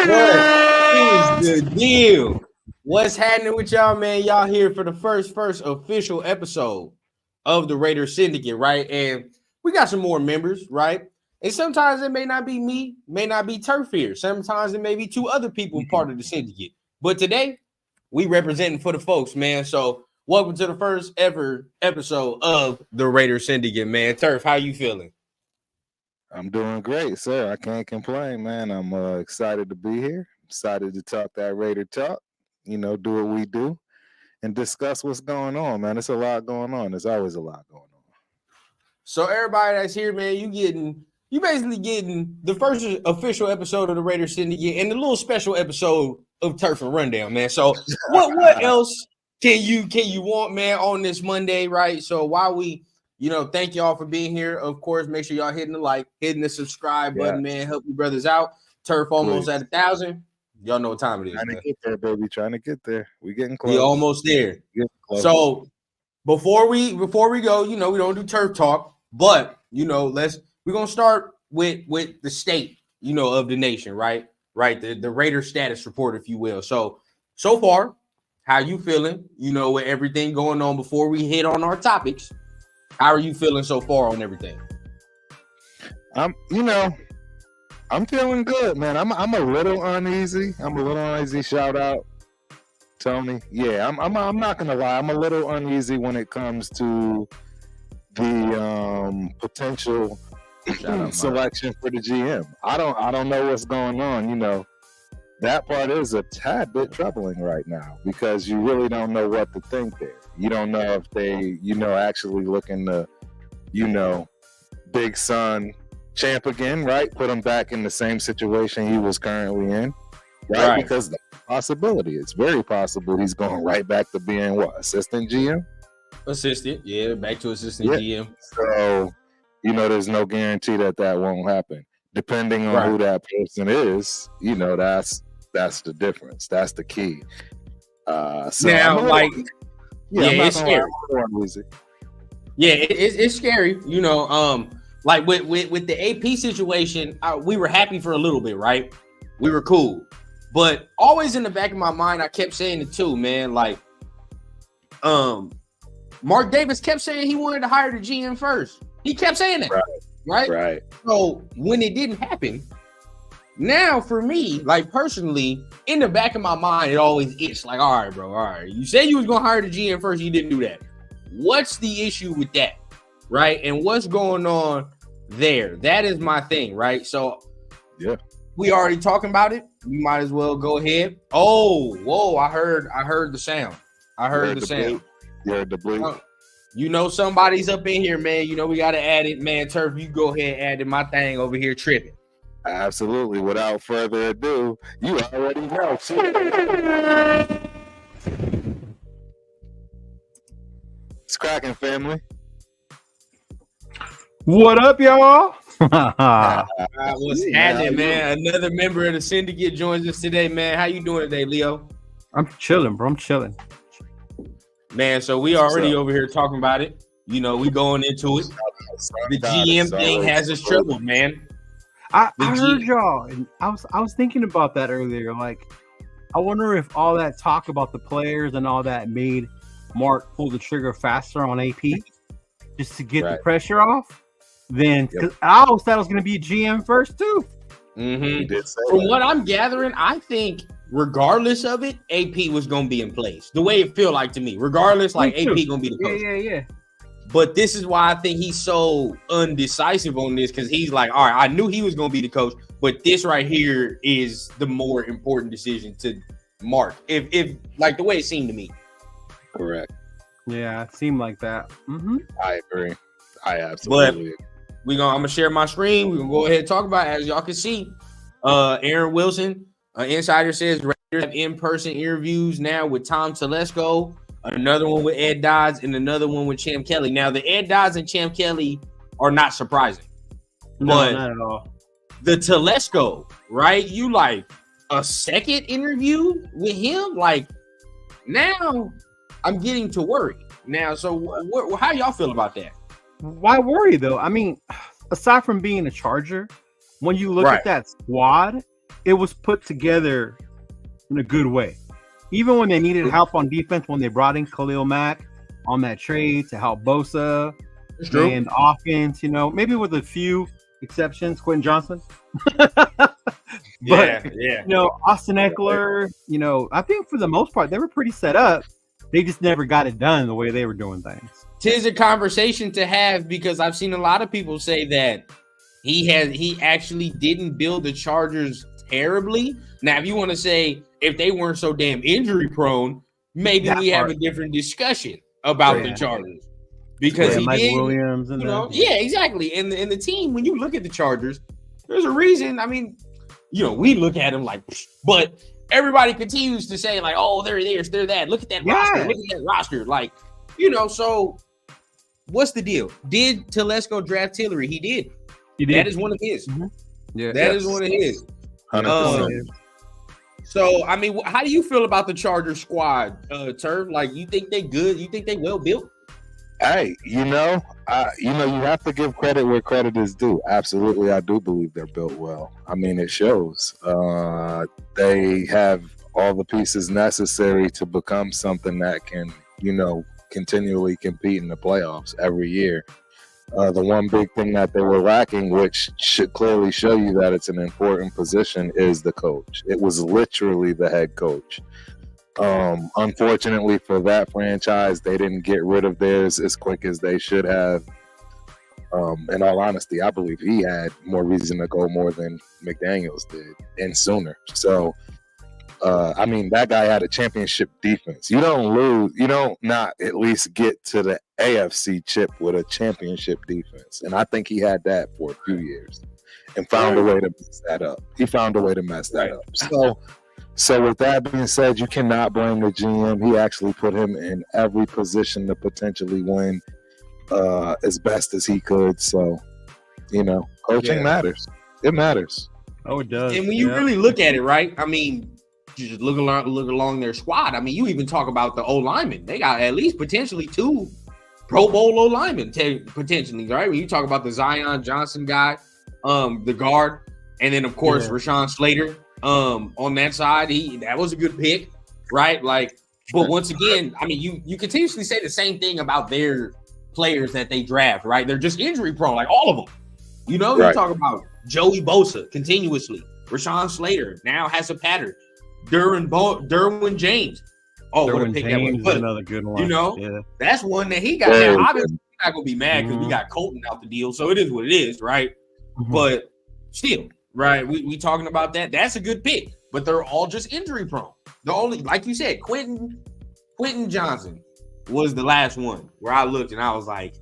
What is the deal? What's happening with y'all, man? Y'all here for the first official episode of the Raider Syndicate, right? And we got some more members, right? And sometimes it may not be me, may not be Turf here. Sometimes it may be two other people part of the syndicate. But today, we representing for the folks, man. So welcome to the first ever episode of the Raider Syndicate, man. Turf, how you feeling? I'm doing great, sir. I can't complain, man. I'm excited to be here. Excited to talk that Raider talk, do what we do and discuss what's going on, man. It's a lot going on. There's always a lot going on. So everybody that's here, man, you basically getting the first official episode of the Raider Syndicate and the little special episode of Turf and Rundown, man. So what else can you want, man, on this Monday, right? So while we thank y'all for being here. Of course, make sure y'all hitting the like, hitting the subscribe button, man. Help you brothers out. Turf almost at 1,000. Y'all know what time it is. Trying to get there, baby. Trying to get there. We getting close. We almost there. So before we go, we don't do turf talk, but we're gonna start with the state, of the nation, right? Right. The Raider status report, if you will. So far, how you feeling? With everything going on before we hit on our topics. How are you feeling so far on everything? I'm feeling good, man. I'm a little uneasy. Shout out, Tony. Yeah, I'm not gonna lie. I'm a little uneasy when it comes to the potential selection for the GM. I don't know what's going on. That part is a tad bit troubling right now because you really don't know what to think there. You don't know if they, actually looking to, Big Son champ again, right? Put him back in the same situation he was currently in, right? Because the possibility, it's very possible he's going right back to being what, assistant GM? Assistant, yeah, back to assistant GM. So, there's no guarantee that won't happen. Depending on who that person is, that's the difference. That's the key. So now, it's scary. Yeah, it's scary. Like with the AP situation, we were happy for a little bit, right? We were cool, but always in the back of my mind, I kept saying it too, man. Like, Mark Davis kept saying he wanted to hire the GM first. He kept saying that, right? So when it didn't happen. Now, for me, like personally, in the back of my mind, it always itched like, all right, bro, all right. You said you was going to hire the GM first. You didn't do that. What's the issue with that, right? And what's going on there? That is my thing, right? So, yeah, we already talking about it. We might as well go ahead. Oh, whoa, I heard the sound. I heard the sound. You heard the bleep. Somebody's up in here, man. We got to add it, man. Turf, you go ahead and add it. My thing over here tripping. Absolutely. Without further ado, you already know. It's cracking, family. What up, y'all? What's happening, man? Another member of the syndicate joins us today, man. How you doing today, Leo? I'm chilling, bro. I'm chilling. Man, so we already over here talking about it. We going into it. The GM thing has us troubled, man. I heard y'all, and I was thinking about that earlier. Like, I wonder if all that talk about the players and all that made Mark pull the trigger faster on AP just to get the pressure off. Then, because I always thought it was going to be a GM first too. Mm-hmm. From what I'm gathering, I think regardless of it, AP was going to be in place. The way it feel like to me, regardless, like AP going to be the coach. Yeah. But this is why I think he's so undecisive on this, because he's like, all right, I knew he was going to be the coach, but this right here is the more important decision to Mark. If like the way it seemed to me. Correct. Yeah, it seemed like that. Mm-hmm. I agree. I absolutely. But I'm gonna share my screen. We're gonna go ahead and talk about it. As y'all can see. Aaron Wilson, insider says Raiders have in-person interviews now with Tom Telesco. Another one with Ed Dodds, and another one with Champ Kelly. Now, the Ed Dodds and Champ Kelly are not surprising. No, not at all. The Telesco, right? You like a second interview with him? Like, now I'm getting to worry. Now, so how y'all feel about that? Why worry, though? I mean, aside from being a Charger, when you look at that squad, it was put together in a good way. Even when they needed help on defense, when they brought in Khalil Mack on that trade to help Bosa and offense, maybe with a few exceptions, Quentin Johnson. But Austin Eckler, I think for the most part they were pretty set up. They just never got it done the way they were doing things. Tis a conversation to have because I've seen a lot of people say that he actually didn't build the Chargers terribly. Now, if you want to say if they weren't so damn injury prone, maybe we have a different discussion about the Chargers. Because he Mike did, Williams and exactly. And the team, when you look at the Chargers, there's a reason. I mean, we look at them like, but everybody continues to say like, oh, they're this, they're that. Look at that roster. Look at that roster. Like, so what's the deal? Did Telesco draft Tillery? He did. That is one of his. Mm-hmm. Yeah, that is one of his. 100%. So, I mean, how do you feel about the Chargers squad, Turf? Like, you think they good? You think they well built? Hey, you have to give credit where credit is due. Absolutely, I do believe they're built well. I mean, it shows. They have all the pieces necessary to become something that can, continually compete in the playoffs every year. The one big thing that they were lacking, which should clearly show you that it's an important position, is the coach. It was literally the head coach. Unfortunately for that franchise, they didn't get rid of theirs as quick as they should have. In all honesty, I believe he had more reason to go more than McDaniels did, and sooner. So, that guy had a championship defense. You don't lose, you don't not at least get to the AFC chip with a championship defense. And I think he had that for a few years and found a way to mess that up. He found a way to mess that up. So with that being said, you cannot blame the GM. He actually put him in every position to potentially win as best as he could. So, coaching matters. It matters. Oh, it does. And when you really look at it, right? I mean, you just look along their squad. I mean, you even talk about the O-linemen. They got at least potentially 2 Pro Bowl O-linemen, potentially, right? When you talk about the Zion Johnson guy, the guard, and then, of course, Rashawn Slater. On that side, that was a good pick, right? Like, but once again, I mean, you continuously say the same thing about their players that they draft, right? They're just injury prone, like all of them. You talk about Joey Bosa continuously, Rashawn Slater now has a pattern, Derwin James. Oh, what a pick that was! But, another good one. That's one that he got. Now, obviously, he's not gonna be mad because we got Colton out the deal, so it is what it is, right? Mm-hmm. But still. Right, we talking about that. That's a good pick, but they're all just injury prone. The only, like you said, Quentin Johnson was the last one where I looked and I was like,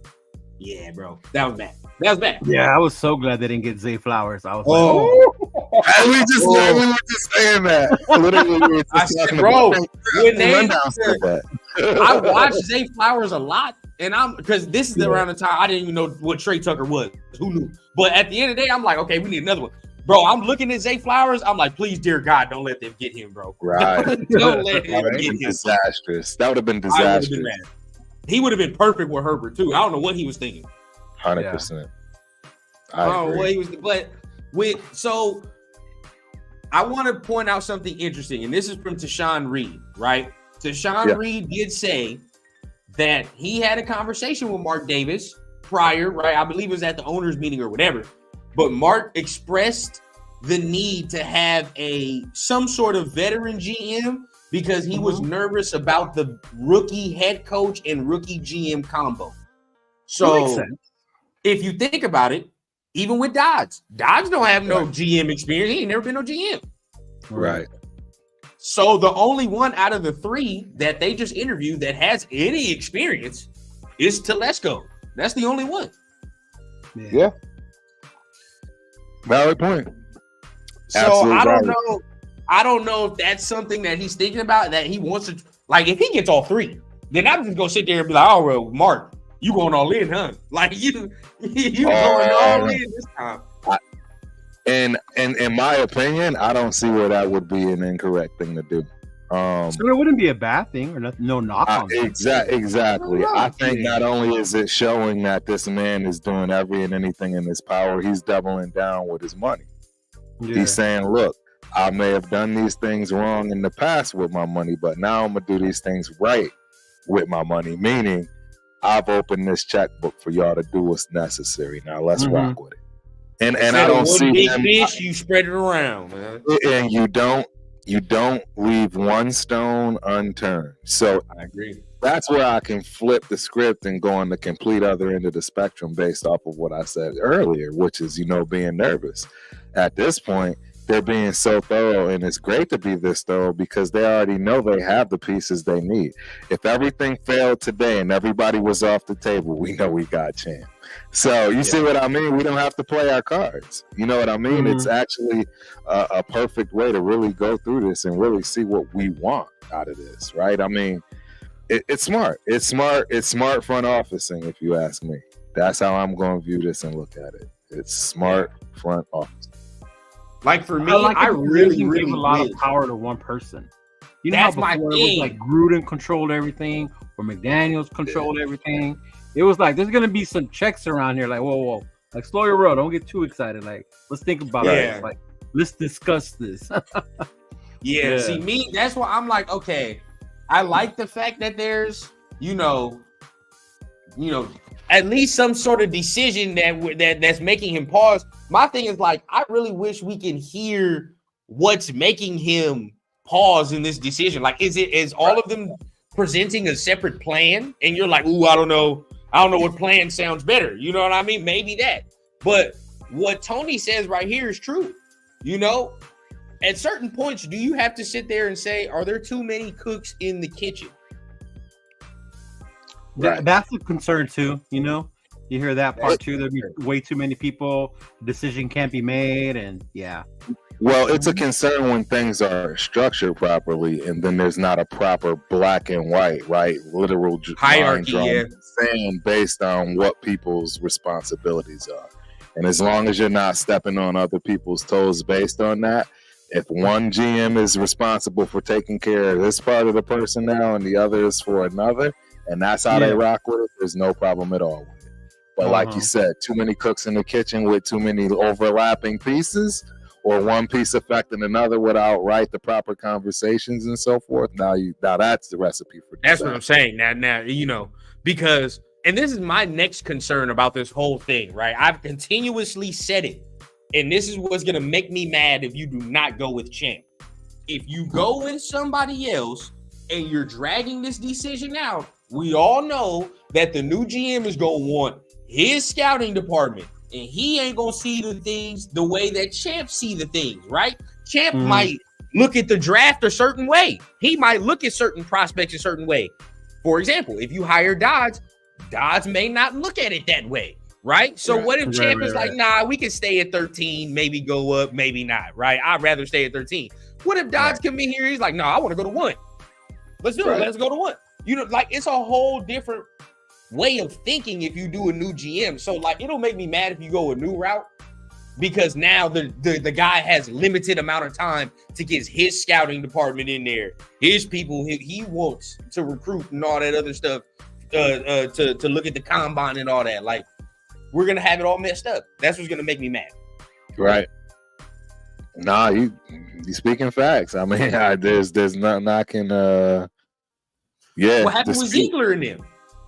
yeah, bro, that was bad. Yeah, I was so glad they didn't get Zay Flowers. I was we were just saying that. Literally, we were just talking about I watched Zay Flowers a lot, and because this is around the time I didn't even know what Trey Tucker was. Who knew? But at the end of the day, I'm like, okay, we need another one. Bro, I'm looking at Zay Flowers. I'm like, please, dear God, don't let them get him, bro. Right. Don't let him get him. Disastrous. That would have been disastrous. He would have been perfect with Herbert, too. I don't know what he was thinking. 100%. I don't know what he was, but so I want to point out something interesting, and this is from Tashawn Reed, right? Tashawn Reed did say that he had a conversation with Mark Davis prior, right? I believe it was at the owners' meeting or whatever. But Mark expressed the need to have some sort of veteran GM because he was nervous about the rookie head coach and rookie GM combo. So if you think about it, even with Dodds don't have no GM experience. He ain't never been no GM. Right. So the only one out of the 3 that they just interviewed that has any experience is Telesco. That's the only one. Yeah. Valid point. So I don't know if that's something that he's thinking about, that he wants to, like, if he gets all 3, then I'm just gonna sit there and be like, oh well, Mark, you going all in, huh? Like you going all in this time. And in my opinion, I don't see where that would be an incorrect thing to do. So it wouldn't be a bad thing, or no knock on that. Exactly. I think not only is it showing that this man is doing every and anything in his power, he's doubling down with his money. Yeah. He's saying, look, I may have done these things wrong in the past with my money, but now I'm gonna do these things right with my money. Meaning, I've opened this checkbook for y'all to do what's necessary. Now let's rock with it. And I don't see big fish. You spread it around, man. And you don't leave one stone unturned. So I agree. That's where I can flip the script and go on the complete other end of the spectrum based off of what I said earlier, which is, being nervous. At this point, they're being so thorough, and it's great to be this thorough because they already know they have the pieces they need. If everything failed today and everybody was off the table, we know we got Champ. So you see what I mean? We don't have to play our cards. You know what I mean? It's actually a perfect way to really go through this and really see what we want out of this, right? I mean, it's smart. It's smart. It's smart front officing, if you ask me. That's how I'm going to view this and look at it. It's smart front office. Like for me, I really give a lot of power to one person. You know That's how before my it was like Gruden controlled everything or McDaniels controlled everything. It was like there's gonna be some checks around here. Like whoa, like slow your roll. Don't get too excited. Like let's think about it. Like let's discuss this. See me. That's why I'm like, okay. I like the fact that there's, at least some sort of decision that's making him pause. My thing is like, I really wish we can hear what's making him pause in this decision. Like, is all of them presenting a separate plan? And you're like, ooh, I don't know what plan sounds better. You know what I mean? Maybe that. But what Tony says right here is true. At certain points, do you have to sit there and say, are there too many cooks in the kitchen? That's a concern too. You hear that part too. There'll be way too many people. Decision can't be made. And well, it's a concern when things are structured properly and then there's not a proper black and white, right? Literal hierarchy, saying based on what people's responsibilities are. And as long as you're not stepping on other people's toes based on that, if one GM is responsible for taking care of this part of the personnel and the other is for another, and that's how they rock with it, there's no problem at all with it. But like you said, too many cooks in the kitchen with too many overlapping pieces, or one piece affecting another without the proper conversations and so forth. Now that's the recipe for disaster. That's what I'm saying. Now, because, and this is my next concern about this whole thing, right? I've continuously said it. And this is what's going to make me mad if you do not go with Champ. If you go with somebody else and you're dragging this decision out, we all know that the new GM is going to want his scouting department, and he ain't going to see the things the way that Champ see the things, right? Champ might look at the draft a certain way. He might look at certain prospects a certain way. For example, if you hire Dodds may not look at it that way. Right. So what if Champ is like, nah, we can stay at 13, maybe go up, maybe not. Right. I'd rather stay at 13. What if Dodds come in here? He's like, no, I want to go to 1. Let's do it. Let's go to 1. It's a whole different way of thinking if you do a new GM. So it'll make me mad if you go a new route because now the guy has limited amount of time to get his scouting department in there, his people he wants to recruit and all that other stuff to look at the combine and all that. We're going to have it all messed up. That's what's going to make me mad. Right. Nah, you speaking facts. I mean, there's nothing I can What happened with Ziegler and them?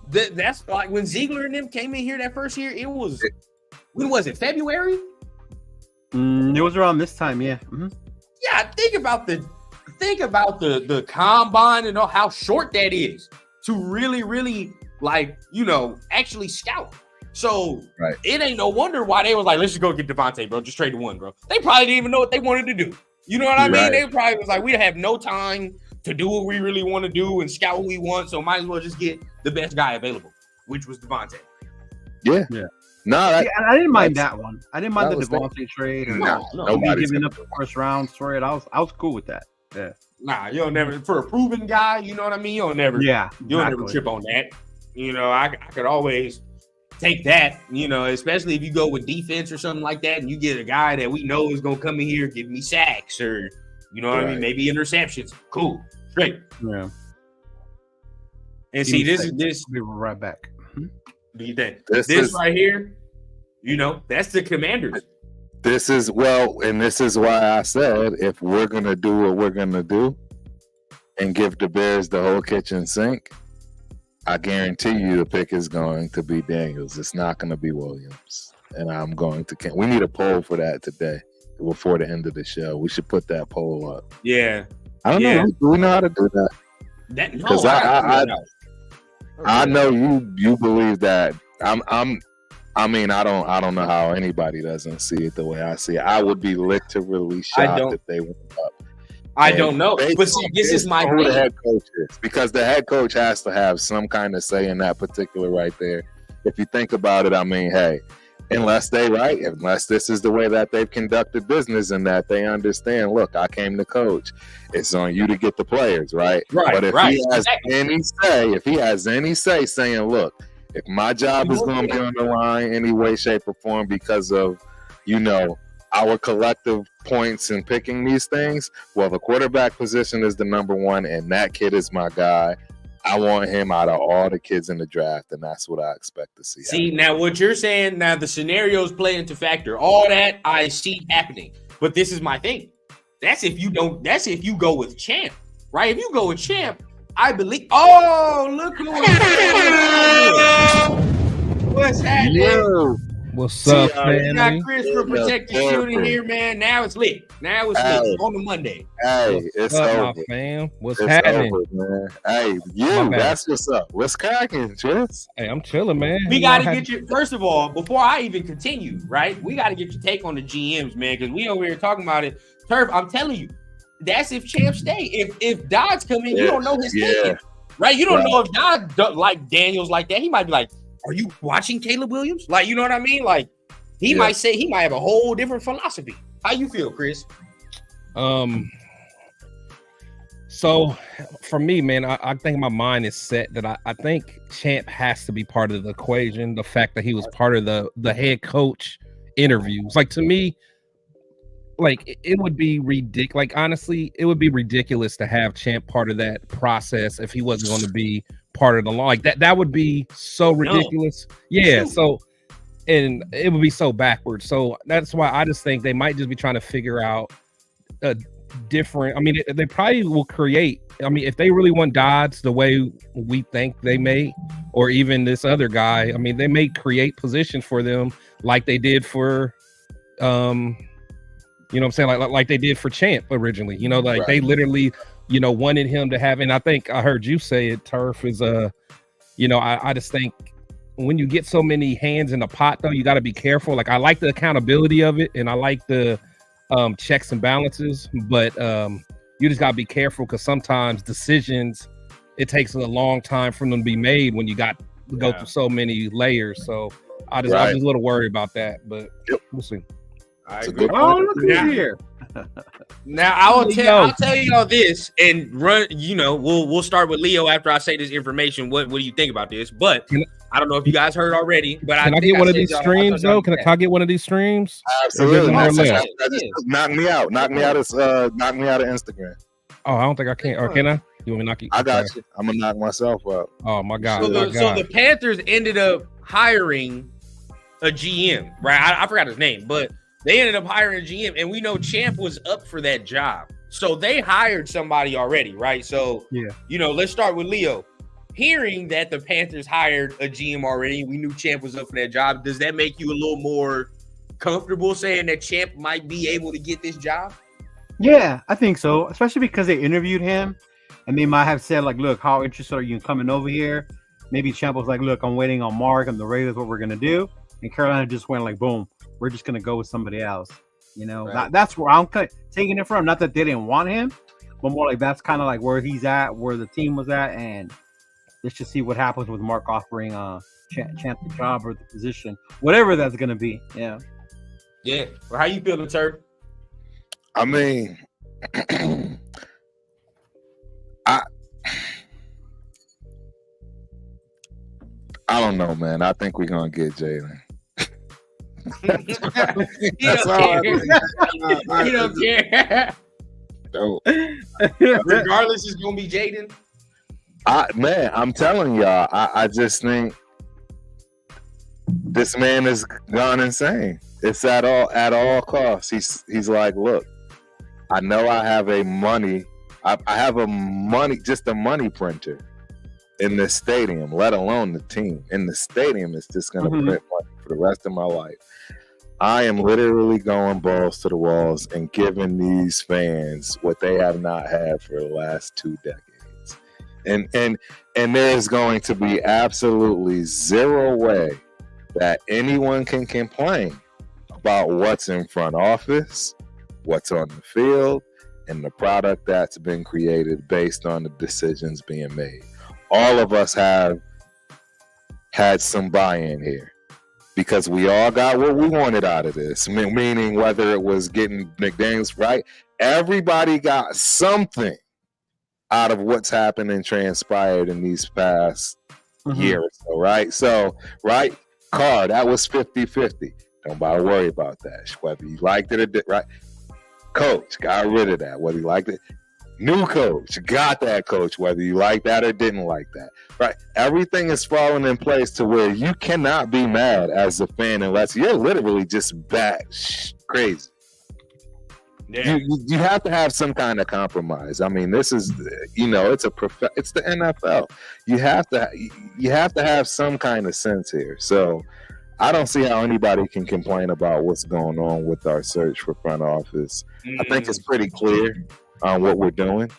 That's like when Ziegler and them came in here that first year, when was it? February? It was around this time, yeah. Mm-hmm. Yeah, think about the combine and all how short that is to really, really actually scout. So it ain't no wonder why they was like, let's just go get Devontae, bro. Just trade the 1, bro. They probably didn't even know what they wanted to do. You know what I mean? They probably was like, we have no time to do what we really want to do and scout what we want, so might as well just get the best guy available, which was Devontae. Yeah. No, I didn't mind that one. I didn't mind the Devontae trade or giving up the first round story. I was cool with that. Yeah. Nah, you'll never for a proven guy. You know what I mean? You'll never trip on that. I could always take that, especially if you go with defense or something like that and you get a guy that we know is going to come in here, give me sacks or, what I mean? Maybe interceptions. Cool. Straight. Yeah. And see, this. We'll be right back. Do you think? This right here, that's the Commanders. This is why I said if we're gonna do what we're gonna do and give the Bears the whole kitchen sink, I guarantee you the pick is going to be Daniels. It's not going to be Williams. And I'm going to. We need a poll for that today before the end of the show. We should put that poll up. Yeah. I don't know. Do we know how to do that? Because I know you believe that. I mean, I don't know how anybody doesn't see it the way I see it. I would be literally shocked if they went up. I don't know, but see, this is my who the head coach is, because the head coach has to have some kind of say in that particular right there. If you think about it, I mean, hey, unless this is the way that they've conducted business and that they understand, look, I came to coach. It's on you to get the players, right? Right. But if he has any say saying, look, if my job is going to be on the line any way, shape, or form because of, our collective points in picking these things, well, the quarterback position is the number one, and that kid is my guy. I want him out of all the kids in the draft, and that's what I expect to see. See, now what you're saying, now the scenarios play into factor. All that I see happening. But this is my thing. That's if you go with Champ, right? If you go with Champ, I believe. Oh, look who what's happening? Yeah. What's up, man? We got Chris for Protect the Shooting here, man. Now it's lit. Lit on the Monday. Hey, it's over. My fam? What's happening? Over, man. Hey, that's what's up. What's cracking, Chris? Hey, I'm chilling, man. We got to get you, first of all, before I even continue, right? We got to get your take on the GMs, man, because we over here talking about it. Turf, I'm telling you, that's if Champ stay. If Dodds come in, you don't know his thinking, right? You don't know if Dodds like Daniels like that. He might be like, are you watching Caleb Williams? Like, you know what I mean? Like, he might say he might have a whole different philosophy. How you feel, Chris? So for me, man, I think my mind is set that I think Champ has to be part of the equation. The fact that he was part of the head coach interviews, like, to me, like, it would be ridiculous. Like, honestly, it would be ridiculous to have Champ part of that process if he wasn't going to be part of the law. Like, that would be so ridiculous. No. Yeah. So, and it would be so backwards. So that's why I just think they might just be trying to figure out a different. I mean, they probably will create. I mean, if they really want Dodds the way we think they may, or even this other guy, I mean, they may create positions for them like they did for, you know what I'm saying? Like they did for Champ originally, like they literally, wanted him to have, and I think I heard you say it, Turf, is I just think when you get so many hands in the pot, though, you got to be careful. Like, I like the accountability of it, and I like the checks and balances, but you just got to be careful because sometimes decisions, it takes a long time for them to be made when you got to go through so many layers. So I'm just a little worried about that, but we'll see. Oh, look at here. Now I'll tell you all this and run. We'll start with Leo after I say this information. What do you think about this? But I don't know if you guys heard already. But can I get one of these streams though? Can I get one of these streams? Absolutely. Knock me out. Knock me out of Instagram. Oh, I don't think I can. Or can I? You want me to knock you? I got you. I'm gonna knock myself out. Oh my God. So the Panthers ended up hiring a GM, right? I forgot his name, but they ended up hiring a GM, and we know Champ was up for that job. So they hired somebody already, right? So, let's start with Leo. Hearing that the Panthers hired a GM already, we knew Champ was up for that job. Does that make you a little more comfortable saying that Champ might be able to get this job? Yeah, I think so, especially because they interviewed him, and they might have said, like, look, how interested are you in coming over here? Maybe Champ was like, look, I'm waiting on Mark and the Raiders, what we're going to do. And Carolina just went like, boom. We're just gonna go with somebody else, Right. That's where I'm taking it from. Not that they didn't want him, but more like that's kind of like where he's at, where the team was at, and let's just see what happens with Mark offering Champ the job or the position, whatever that's gonna be. Yeah. Well, how you feeling, Turf? I mean, I don't know, man. I think we're gonna get Jalen. He don't care. Regardless, it's gonna be Jaden. I'm telling y'all, I just think This man has gone insane. It's at all costs. He's like, look, I know I have a money printer in this stadium, let alone the team. In the stadium, it's just going to print money for the rest of my life. I am literally going balls to the walls and giving these fans what they have not had for the last 2 decades. And there is going to be absolutely zero way that anyone can complain about what's in front office, what's on the field, and the product that's been created based on the decisions being made. All of us have had some buy-in here because we all got what we wanted out of this, meaning whether it was getting McDaniels right, everybody got something out of what's happened and transpired in these past year or so, right? So, right, Carr, that was 50-50. Don't bother worry about that. Whether you liked it or didn't, right? Coach got rid of that, whether you liked it. New coach got that coach, whether you like that or didn't like that, right? Everything is falling in place to where you cannot be mad as a fan unless you're literally just crazy. Yeah. You have to have some kind of compromise. I mean, this is, it's the NFL. You have to have some kind of sense here. So I don't see how anybody can complain about what's going on with our search for front office. I think it's pretty clear on what we're doing.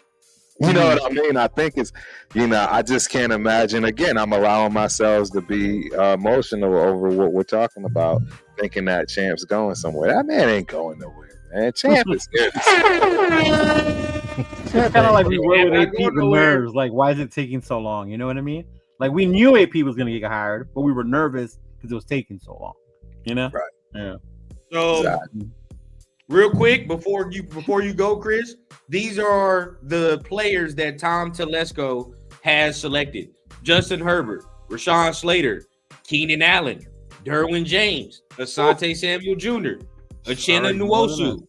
You know what I mean? I think it's, I just can't imagine. Again, I'm allowing myself to be emotional over what we're talking about, thinking that Champ's going somewhere. That man ain't going nowhere. Man, Champ is scared. It's kind of like we were with AP with nerves. Like, why is it taking so long? You know what I mean? Like, we knew AP was going to get hired, but we were nervous because it was taking so long. You know? Right. Yeah. So, real quick, before you go, Chris, these are the players that Tom Telesco has selected: Justin Herbert, Rashawn Slater, Keenan Allen, Derwin James, Asante Samuel Jr., Uchenna Nwosu,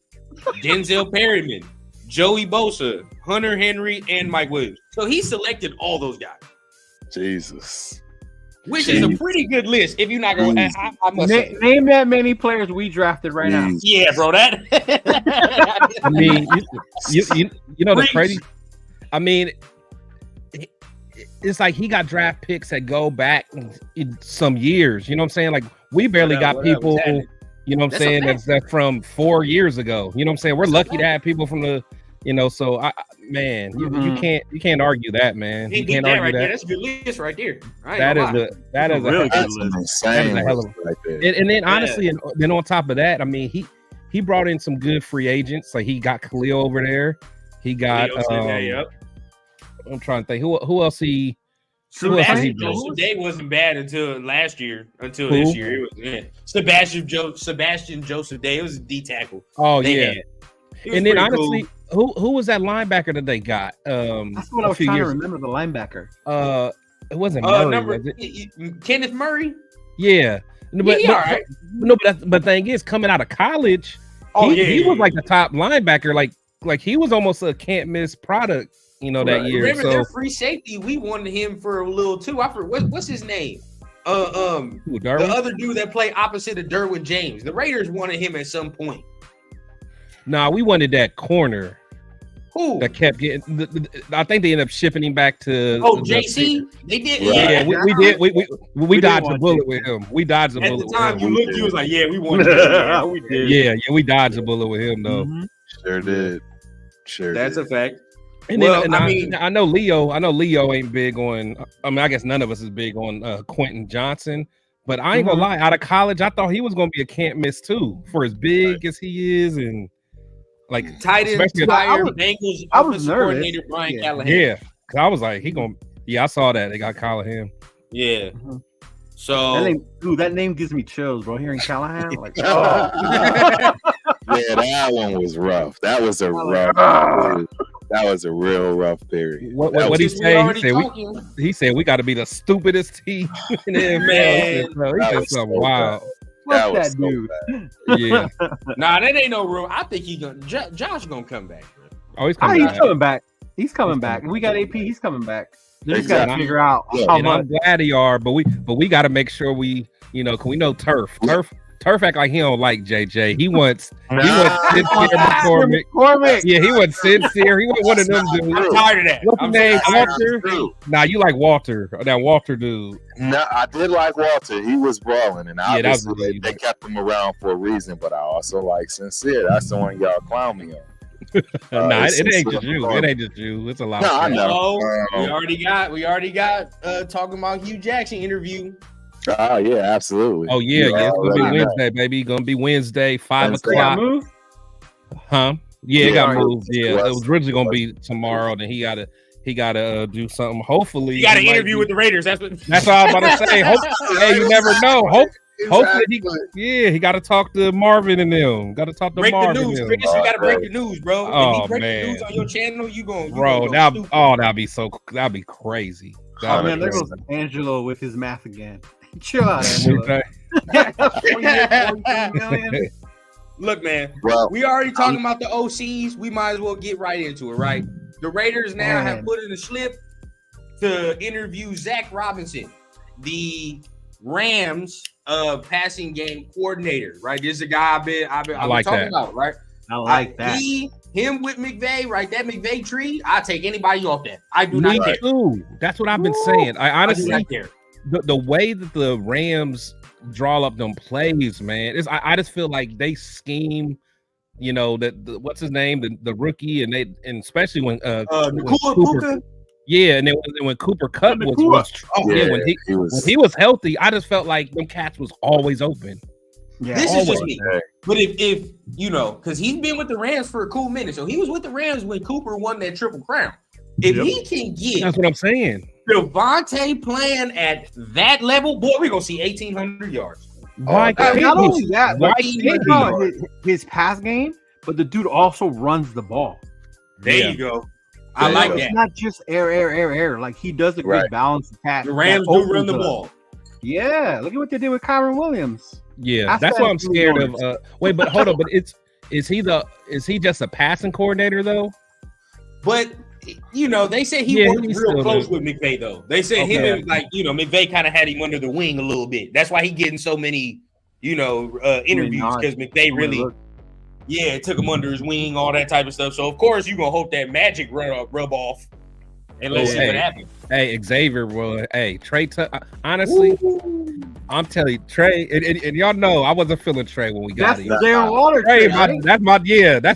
Denzel Perryman, Joey Bosa, Hunter Henry, and Mike Williams. So he selected all those guys. Jesus. Which is a pretty good list. If you're not going to, I must say. Name that many players we drafted right now. Yeah, bro. That. I mean, you know the crazy. I mean, it's like he got draft picks that go back in some years. You know what I'm saying? Like we barely got people. You know what I'm saying? That's from 4 years ago. You know what I'm saying? We're lucky to have people from the, so you can't argue that, man. You can't argue that. That's a good list right there. That is a really good list. That is a hell of a right there. And then honestly, and then on top of that, I mean, he brought in some good free agents. Like he got Khalil over there. He got I'm trying to think who else he. Joseph Day wasn't bad until last year. Until this year, it was Sebastian Joseph Day. It was a D tackle. Oh yeah. And then honestly, who was that linebacker that they got? That's what I was trying to remember. The linebacker. It wasn't Murray. Was it? Kenneth Murray. Yeah. But the thing is, coming out of college, he was like the top linebacker. Like he was almost a can't miss product. That year. Remember their free safety? We wanted him for a little too. I forgot what's his name. The other dude that played opposite of Derwin James. The Raiders wanted him at some point. Nah, we wanted that corner. Who? That kept getting. I think they ended up shipping him back to. JC. They did. Right. Yeah, we did. We dodged the bullet with him. We dodged the bullet. At the time, you looked, you was like, "Yeah, we wanted." We did. Yeah, we dodged the bullet with him though. Sure did. That's a fact. And I know Leo ain't big on. I mean, I guess none of us is big on Quentin Johnson. But I ain't gonna lie. Out of college, I thought he was gonna be a can't miss too, for as big as he is, and like tight end, Bengals offensive coordinator Brian Callahan. Yeah, because I was like, he gonna. Yeah, I saw that they got Callahan. Yeah. So that name gives me chills, bro. Hearing Callahan, like, yeah, that one was rough. That was a rough. That was a real rough period. What he say? He said we got to be the stupidest team in the NFL. He said something wild. Fuck that dude. Yeah. Nah, that ain't no real. I think Josh gonna come back. Oh, he's coming back. He's coming back. We got AP. He's coming back. They just got to figure out how much. I'm glad they are, but we got to make sure we, cause we know Turf act like he don't like JJ. He wants Sincere McCormick. Yeah, he wants Sincere. He want one of them dudes. I'm tired of that. What's his name? Walter? Nah, you like Walter. That Walter dude. No, I did like Walter. He was balling, and obviously they kept him around for a reason. But I also like Sincere. That's the one y'all clown me on. Nah, it ain't just you. It ain't just you. It's a lot. No, I know. We already got talking about Hugh Jackson interview. Oh yeah, absolutely. Oh yeah. It's gonna be Wednesday, baby. Gonna be Wednesday, 5 o'clock. Huh? Yeah, it got moved. Yeah, it was originally gonna be tomorrow. Then he gotta do something. Hopefully, he got an interview with the Raiders. That's what I was about to say. Hey, you never know. Hopefully, he got to talk to Marvin and them. Got to talk to Marvin. Break the news, Chris. You got to break the news, bro. Oh, if you break man. the news on your channel, that'd be crazy. Man, there goes Angelo with his math again. Chill out, Angelo. Look, man, we already talking about the OCs. We might as well get right into it, right? The Raiders now have put in a slip to interview Zach Robinson, the Rams passing game coordinator, right? This is a guy I've been talking about, right? I like that. Him with McVay, right? That McVay tree, I take anybody off that. I do not care. Too. That's what I've been saying. I honestly care. The way that the Rams draw up them plays, man, is I just feel like they scheme. What's his name, the rookie, and especially when Cooper. Yeah, and then when Cooper Kupp when he was healthy, I just felt like them cats was always open. Yeah, this is just me. But if because he's been with the Rams for a cool minute, so he was with the Rams when Cooper won that Triple Crown. If he can get, that's what I'm saying. Devontae playing at that level, boy, we're gonna see 1,800 yards. Not only that, his pass game, but the dude also runs the ball. There you go. I like that. It's not just air. Like he does a good balance attack. The Rams do run the ball. Yeah, look at what they did with Kyron Williams. Yeah, that's what I'm scared of. Wait, but hold on. But is he just a passing coordinator though? But they said he worked real close with McVay though. They said him and McVay kind of had him under the wing a little bit. That's why he getting so many interviews, because McVay really. Yeah, it took him under his wing, all that type of stuff. So, of course, you're going to hope that magic rub off. And let's see what happens. Hey, Xavier, Trey, honestly, I'm telling you, Trey, and y'all know I wasn't feeling Trey when we got him. That's Darren Waller. Trey, that's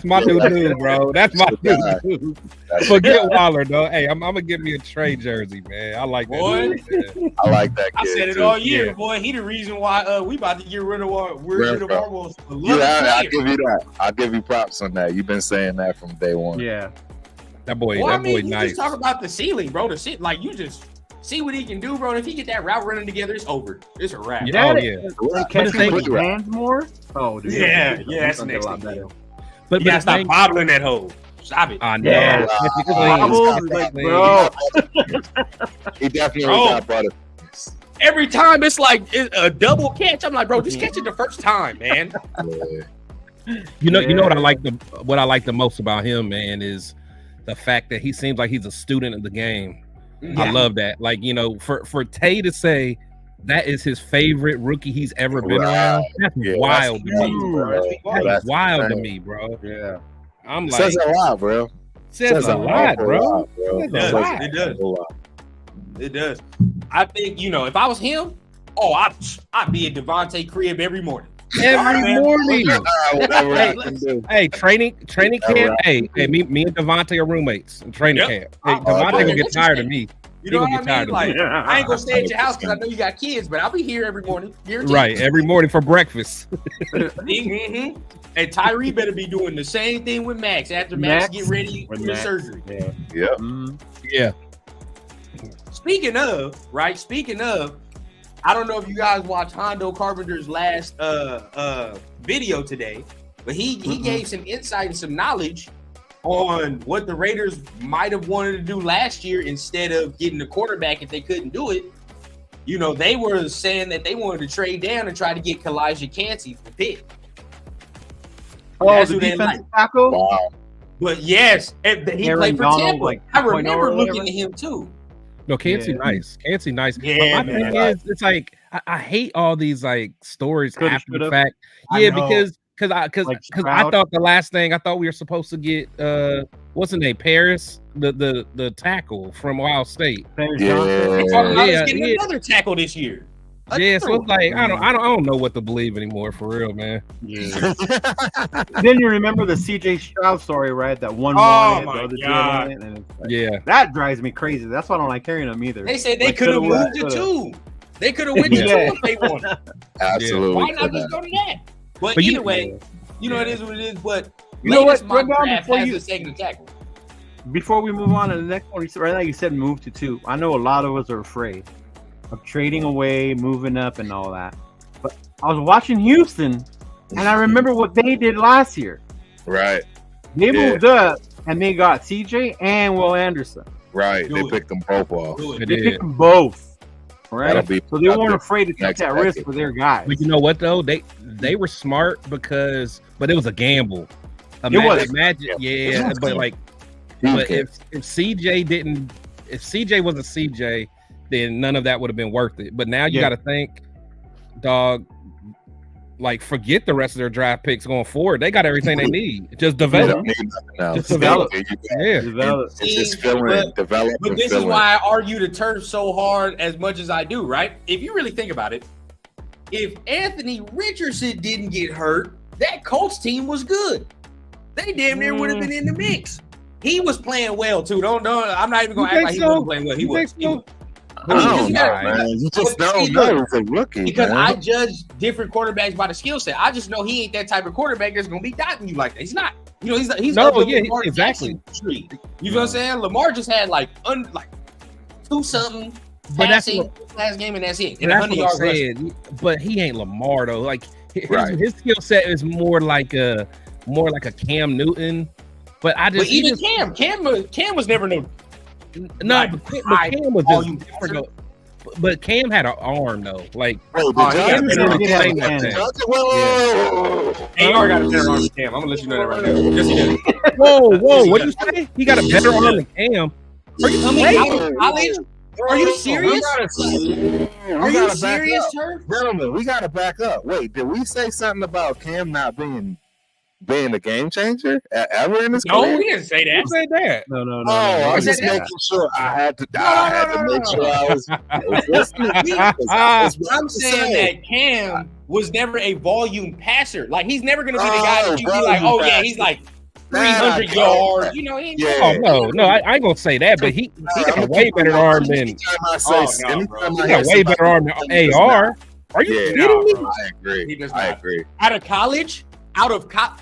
my new dude, bro. That's my new dude. Forget Waller, though. Hey, I'm going to give me a Trey jersey, man. I like that. Boy. I like that kid. I said it all year, boy. He the reason why we about to get rid of almost. I'll give you that. I'll give you props on that. You've been saying that from day one. Yeah. That boy, you nice. Just talk about the ceiling, bro. Like you just see what he can do, bro. And if he get that route running together, it's over. It's a wrap. Catching with his hands more. Oh, dude. Yeah, that's the next thing. But you gotta stop bobbling that hole. Stop it. I know. Yeah. Bro. He definitely got butter. Every time it's like a double catch. I'm like, bro, just catch it the first time, man. You know what I like the most about him, man, is the fact that he seems like he's a student of the game. Yeah. I love that. Like, for Tay to say that is his favorite rookie he's ever been around, that's wild to me. That's wild to me, bro. Yeah. I'm like, says a lot, bro. Says a lot, bro. It does. I think, if I was him, I'd be at Devontae crib every morning. Every morning. Hey, training camp. Hey, me and Devontae are roommates in training camp. Hey, Devontae gonna get tired of me. You know what I mean? Like, I ain't gonna stay at your house because I know you got kids, but I'll be here every morning. Right, every morning for breakfast. Mm-hmm. And Tyree better be doing the same thing with Max after Max get ready for the surgery. Yeah. Mm-hmm. Yeah. Speaking of, I don't know if you guys watched Hondo Carpenter's last video today, but he gave some insight and some knowledge on what the Raiders might have wanted to do last year instead of getting the quarterback if they couldn't do it. They were saying that they wanted to trade down and try to get Kalijah Cansey for Pitt. That's the defensive tackle? Wow. But yes, he played for Tampa. I remember looking at him too. No, Kansas nice. Kansas nice. Yeah, but my thing is, it's like I hate all these like stories after the fact. I Yeah, know. because I Stroud. thought the last thing I thought we were supposed to get what's his name, Paris, the tackle from Ohio State. Paris They're talking about us getting another tackle this year. Yeah, so it's like I don't know what to believe anymore for real, man. Yeah. Then you remember the CJ Stroud story, right? That one Oh wanted, my the other God. didn't, and it's like, Yeah. that drives me crazy. That's why I don't like carrying them either. They said they Like, could have coulda, moved to woulda. 2. They could have went to 2 if they wanted. Absolutely. Why not just go to that? But either way, you know it is what it is. But You know what? latest mock Run down draft before has you- a second tackle. Before we move on to the next one, right now you said move to 2. I know a lot of us are afraid of trading away, moving up, and all that. But I was watching Houston, and I remember what they did last year. Right. They moved up, and they got CJ and Will Anderson. Right. Do They it. picked them both off. Do it. They They did. picked them both. Right? That'll be So they weren't productive afraid to take next that risk decade. for their guys. But you know what though? They were smart but it was a gamble. was. Imagine, yeah, but like, but if CJ wasn't CJ, then none of that would have been worth it. But now you got to think, dog. Like, forget the rest of their draft picks going forward. They got everything they need. Just They develop. don't need nothing else. Just develop. Yeah. Develop. It's just filling, develop, But and this is filling. why I argue the turf so hard as much as I do, right? If you really think about it, if Anthony Richardson didn't get hurt, that Colts team was good. They damn near would have been in the mix. He was playing well too. Don't. I'm not even gonna You act like think he so? wasn't playing well. He You was. think so? I don't You know, gotta- man. You just But see, don't know. look, It's a rookie, Because man. I judge different quarterbacks by the skill set. I just know he ain't that type of quarterback that's gonna be dotting you like that. He's not. You know, he's No, up the yeah, Lamar exactly. Jackson street. You know what I'm saying? Lamar just had like 2-something But that's passing last game, and that's it. And And that's 100 what I'm yards rushing. saying. But he ain't Lamar though. Like Right. his skill set is more like a Cam Newton. But I just But even Cam was never no. no. like, But high Cam was volume just different. though. But Cam had an arm though. Like Wait, Oh, he did had y'all- better He had saying a that hand. thing. Whoa. AR got a better arm than Cam. I'm gonna let you know that right now. Yes, he does. Whoa, what do you say? He got a better arm than Cam. Are you coming out of college? Are you serious? We Are you gotta back serious, up. Turf? Gentlemen, we gotta back up. Wait, did we say something about Cam not being a game changer ever in his No, career? we didn't say that. Who said that? No. Oh, I was said just that. making sure. I had to no, make no. sure I was listening. Because I was about I'm to saying say. that Cam was never a volume passer. Like, he's never going to be the guy that you be volume like, oh, yeah, passer. he's like Nah, 300 bro. yards. You know, he ain't Yeah. Oh no, I ain't gonna say that. But he got a way better arm than Anytime I say, Oh, no, anytime bro. I he hear got a way somebody better arm say than he does AR. Are you Yeah. kidding me? bro. I agree. He does I not. agree. Out of college,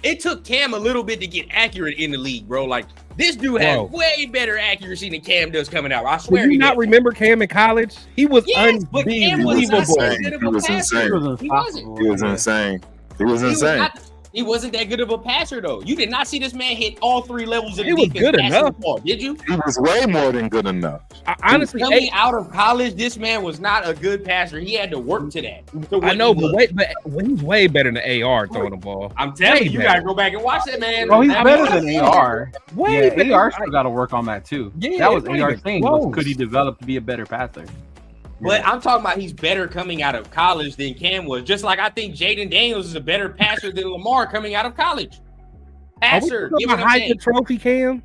it took Cam a little bit to get accurate in the league, bro. Like, this dude has Bro. way better accuracy than Cam does coming out. I Do swear you he not did. remember Cam in college? He was Yes, but Cam was not unbelievable. that good of He a was passer. insane. He was He wasn't. unstoppable. He was insane. He was insane. He wasn't that good of a passer, though. You did not see this man hit all 3 levels of He was defense good passing enough. the ball, did you? He was way more than good enough. Honestly, Coming out of college, this man was not a good passer. He had to work to that. to I what know, he but was. he's way better than AR throwing the ball. I'm telling way you, you better. gotta go back and watch that, man. Bro, he's That better man- than AR. Way Yeah, better. AR still got to work on that too. Yeah, that was it ain't AR's even thing. close. Could he develop to be a better passer? But I'm talking about he's better coming out of college than Cam was. Just like I think Jaden Daniels is a better passer than Lamar coming out of college. Are we Passer, talking give me about what I'm hide saying. the trophy, Cam?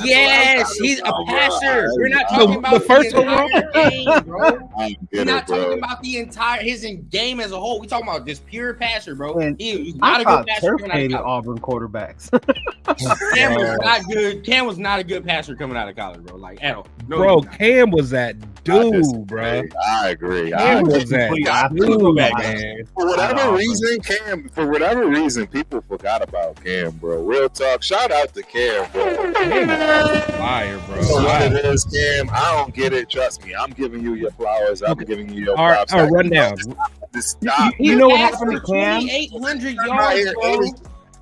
Yes, he's a passer. We're not The- talking about the first the entire game, bro. I We're get not it, bro. talking about the entire his game as a whole. We're talking about this pure passer, bro. And He's I not a good thought passer Turf coming out of hated college. Auburn quarterbacks. Cam was not good. Cam was not a good passer coming out of college, bro. Like at all. No, Bro, he was not. Cam was that dude, bro. I agree. Cam was that complete dude, back, man. For whatever Auburn. reason, for whatever reason, people forgot about Cam, bro. Real talk. Shout out to Cam, bro. Cam is fire, bro. So what it is, Cam, I don't get it. Trust me, I'm giving you your flowers. I'm giving you your All right, props. all right, run down. Stop. You know what He happened to asked for Cam? 2,800 I yards, hear bro. any-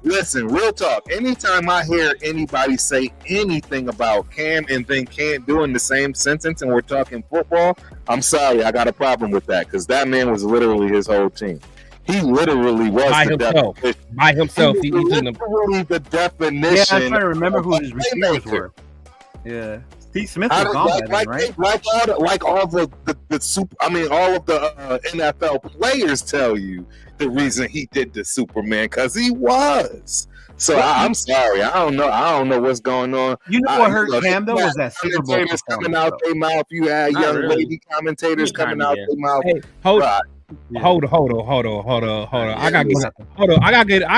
Listen, real talk. Anytime I hear anybody say anything about Cam and then can't do in the same sentence, and we're talking football, I'm sorry, I got a problem with that because that man was literally his whole team. He literally was By the himself. definition. By himself, He was he didn't. literally the definition. Yeah, I'm trying to remember who of his a receivers playmaker. were. Yeah, Steve Smith was gone by then, right? Like all the super. I mean, all of the NFL players tell you the reason he did the Superman because he was. So I'm sorry, I don't know what's going on. You know what hurt Cam though was that Super Bowl commentators coming out their mouth. You had young lady commentators coming out their mouth. Hey, hold on. I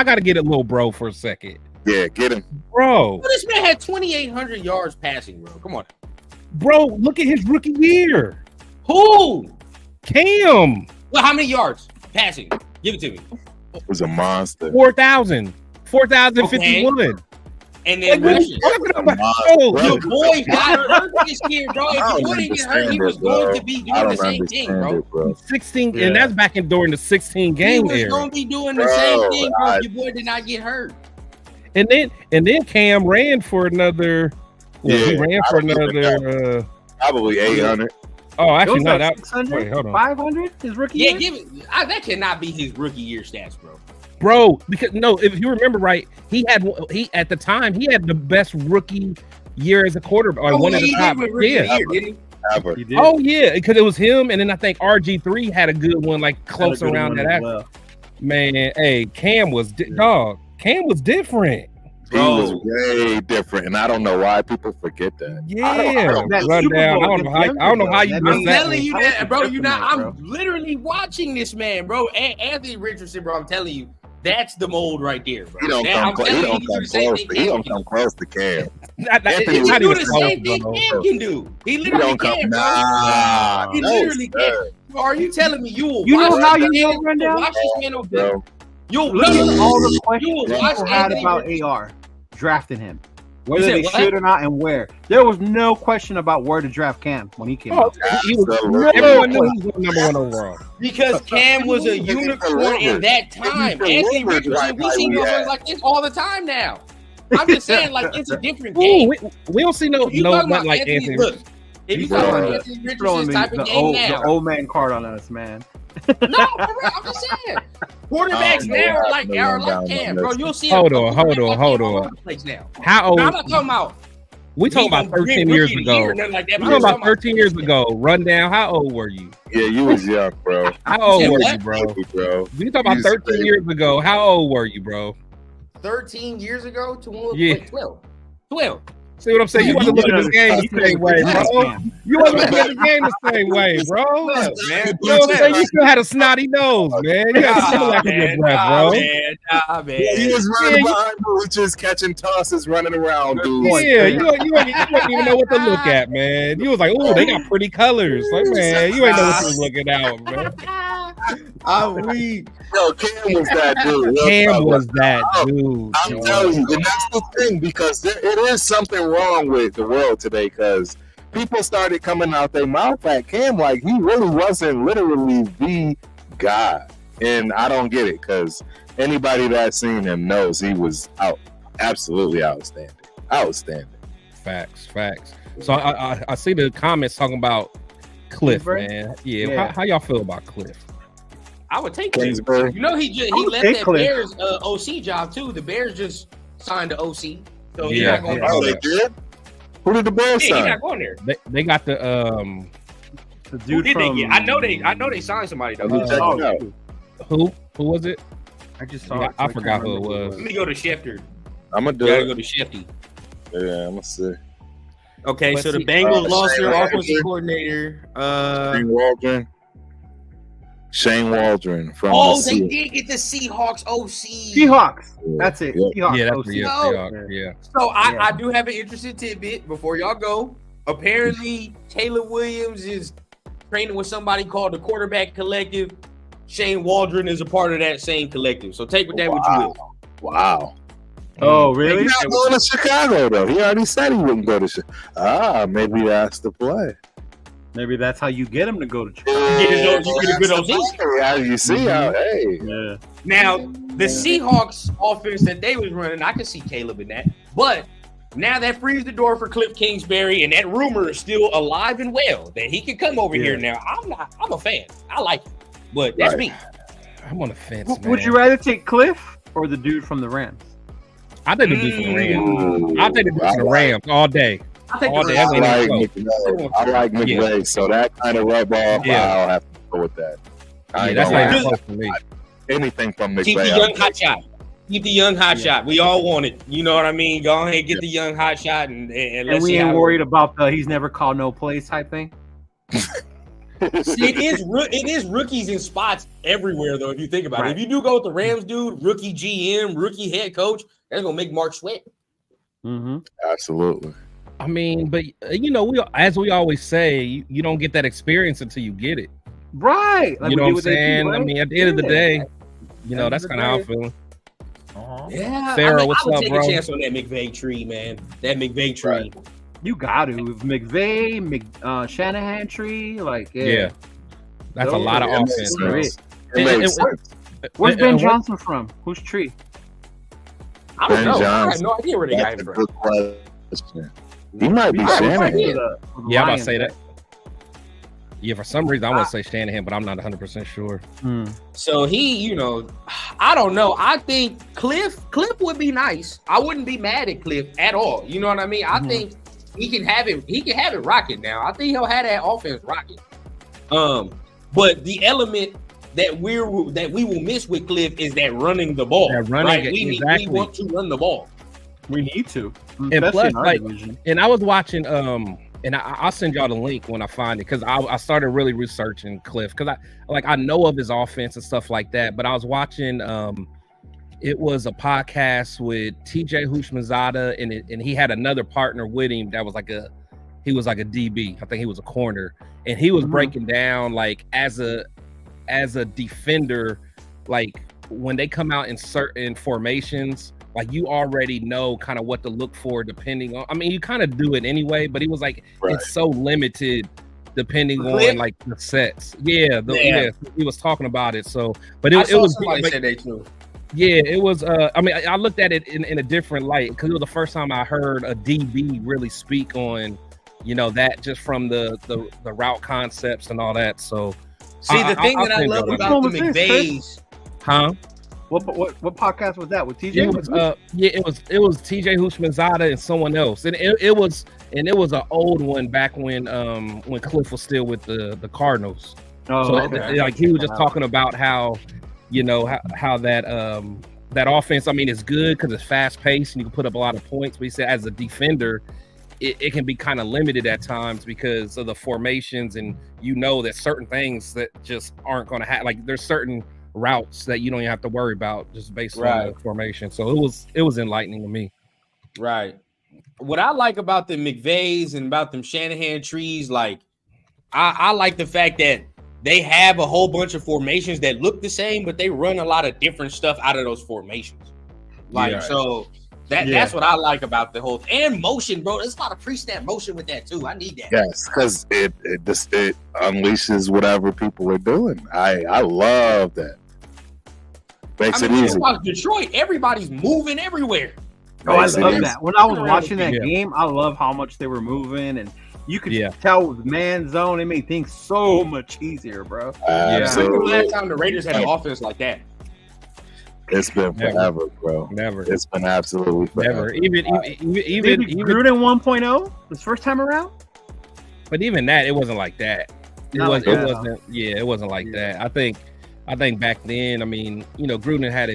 gotta get a little bro for a second. Yeah, get him, bro. This man had 2,800 yards passing, bro. Come on, bro. Look at his rookie year. Who? Cam. Well, how many yards passing? Give it to me. It was a monster. 4,051. Okay. And then your boy got hurt this year, bro. If he wouldn't get hurt, he was going to be doing the same thing, bro. 16, and that's back during the 16 game era. He was going to be doing the same thing, bro. If your boy did not get hurt. And then Cam ran for another. He ran for another. Probably 800. Oh, actually, no. Like That 600, wait, hold on. 500 his rookie year? That cannot be his rookie year stats, bro. Because no, if you remember right, he at the time he had the best rookie year as a quarterback, or one of the top. Year, didn't he? Oh yeah, because it was him, and then I think RG3 had a good one, like close around that. Well. Man, hey, Cam was dog. Cam was different. He was way different, and I don't know why people forget that. Yeah, I don't know how you missed that. I'm telling you that, bro. I'm literally watching this man, bro. Anthony Richardson, bro. I'm telling you, that's the mold right there, bro. He don't come close to Cam. He's doing the same thing Cam can do. He literally can, bro. He literally can. Are you telling me you will? You know how you know Rundown? Watch this man over there. You'll all the questions people had about AR drafting him, whether they should or not, and where. There was no question about where to draft Cam when he came out. Everyone knew he was number one overall because Cam was a unicorn in that time. Anthony Richardson, we see numbers like this all the time now. I'm just saying, like, it's a different game. We don't see not like Anthony. Look, if you talk about Anthony Richardson's type of game now, the old man card on us, man. No, for real, I'm just saying. Quarterbacks now are like Cam, bro. You'll see. Hold on. How old? I'm not talking about. We talking about 13 years ago. We talking about 13 years ago. Rundown. How old were you? Yeah, you was young, bro. How old were you, bro? We talking about 13 years ago. How old were you, bro? 13 years ago to 12. See what I'm saying? You wasn't looking at this game the same way, bro. You wasn't looking at the game the same way, bro. You know what I'm saying? You still had a snotty nose, man. You had a like a good breath, bro. Man. He was running behind Blue, just catching tosses, running around, dude. Yeah, you wouldn't even know what to look at, man. You was like, oh, they got pretty colors. Like, man, you ain't know what you was looking at, man. I'm weak. Yo, Cam was that dude. I'm telling you, and that's the thing, because it is something wrong with the world today, because people started coming out their mouth at Cam like he really wasn't literally the guy. And I don't get it, because anybody that's seen him knows he was absolutely outstanding. Facts. So I see the comments talking about Cliff, man. Yeah. How y'all feel about Cliff? I would take Cliff. You know, he left that Cliff. Bears OC job too. The Bears just signed the OC. So he's not going they did? Who did the Bears sign? He's not going there. They got the dude. Who did they get? I know they signed somebody though. Who was it? I just saw. I forgot who it was. Let me go to Schefter. I'm gonna gotta go to Shefty. Yeah, I'm gonna see. Okay, so the Bengals lost their offensive coordinator. Shane Waldron from they did get the Seahawks OC. Seahawks. That's it. Seahawks. Yeah, that's Seahawks. Yeah. So I do have an interesting tidbit before y'all go. Apparently, Caleb Williams is training with somebody called the Quarterback Collective. Shane Waldron is a part of that same collective. So take with that what you will. Wow. Oh, really? He's not going to Chicago, though. He already said he wouldn't go to Chicago. Maybe that's the play. Maybe that's how you get him to go to Chicago. You get a good OC. You see how, hey. Yeah. Now, the Seahawks offense that they was running, I can see Caleb in that. But now that frees the door for Cliff Kingsbury, and that rumor is still alive and well that he can come over here now. I'm a fan. I like it. But that's me. I'm on the fence, man. Would you rather take Cliff or the dude from the Rams? I think the dude from the Rams. I think the dude from the Rams all day. think all day. I like McVay, so that kind of rub off. Yeah. I'll have to go with that. That's not even close to me. Anything from McVay. Keep the young hot shot. Keep the young hot shot. We all want it. You know what I mean? Go ahead and get the young hot shot, and let's we ain't worried about the he's never called no plays type thing. See, it is rookies in spots everywhere, though. If you think about it, if you do go with the Rams, dude, rookie GM, rookie head coach, that's gonna make Mark sweat. Mm-hmm. Absolutely. I mean, but as we always say, you don't get that experience until you get it. Right. Like you know what I'm saying? I mean, at the end of the day, that's kind of how I'm feeling. Yeah, Sarah, what's I would up, take bro? a chance on that McVay tree, man. That McVay tree. Right. You got to McVay, Shanahan tree, like that's a lot of offense. Where's Ben Johnson from? Whose tree? I don't know. I have no idea where they got him from. Good question. He might be Shanahan. Yeah, I'm about to say that. Yeah, for some reason I want to say Shanahan, but I'm not 100% sure. So he, I don't know. I think Cliff would be nice. I wouldn't be mad at Cliff at all. You know what I mean? I think he can have it. He can have it rocking now. I think he'll have that offense rocking. But the element that we will miss with Cliff is that running the ball. Right? We want to run the ball. We need to. And plus, and I was watching. And I'll send y'all the link when I find it, because I started really researching Cliff, because I know of his offense and stuff like that. But I was watching it was a podcast with TJ Houshmandzadeh, and he had another partner with him that was he was like a DB. I think he was a corner, and he was breaking down like as a defender, like when they come out in certain formations. Like you already know kind of what to look for depending on. I mean, you kind of do it anyway, but he was like, it's so limited depending on like the sets. Yeah, he was talking about it. So, but it was somebody said that too. Yeah, it was. I mean, I looked at it in a different light, because it was the first time I heard a DB really speak on, that just from the route concepts and all that. So, see, the thing that I love about the McVays, What podcast was that with TJ? It was TJ Houshmandzadeh and someone else, and it was an old one back when Cliff was still with the Cardinals. He was just talking about how how that offense, I mean, is good because it's fast paced and you can put up a lot of points. But he said as a defender, it can be kind of limited at times because of the formations, and that certain things that just aren't going to happen. Like there's certain routes that you don't even have to worry about just based on the formation. So it was enlightening to me. Right. What I like about the McVays and about them Shanahan trees, like I like the fact that they have a whole bunch of formations that look the same, but they run a lot of different stuff out of those formations. So that's what I like about the whole and motion, bro. There's a lot of pre-snap motion with that too. I need that. Yes, because it unleashes whatever people are doing. I love that. Makes it easy. Detroit, everybody's moving everywhere. I love that. When I was watching that game, I love how much they were moving, and you could tell with man zone, it made things so much easier, bro. Absolutely. The last time the Raiders had an offense like that? It's been forever, bro. Never. It's been absolutely forever. Never. Even Gruden 1.0 this first time around. But even that, it wasn't like that. It wasn't like that. I think back then, I mean, Gruden had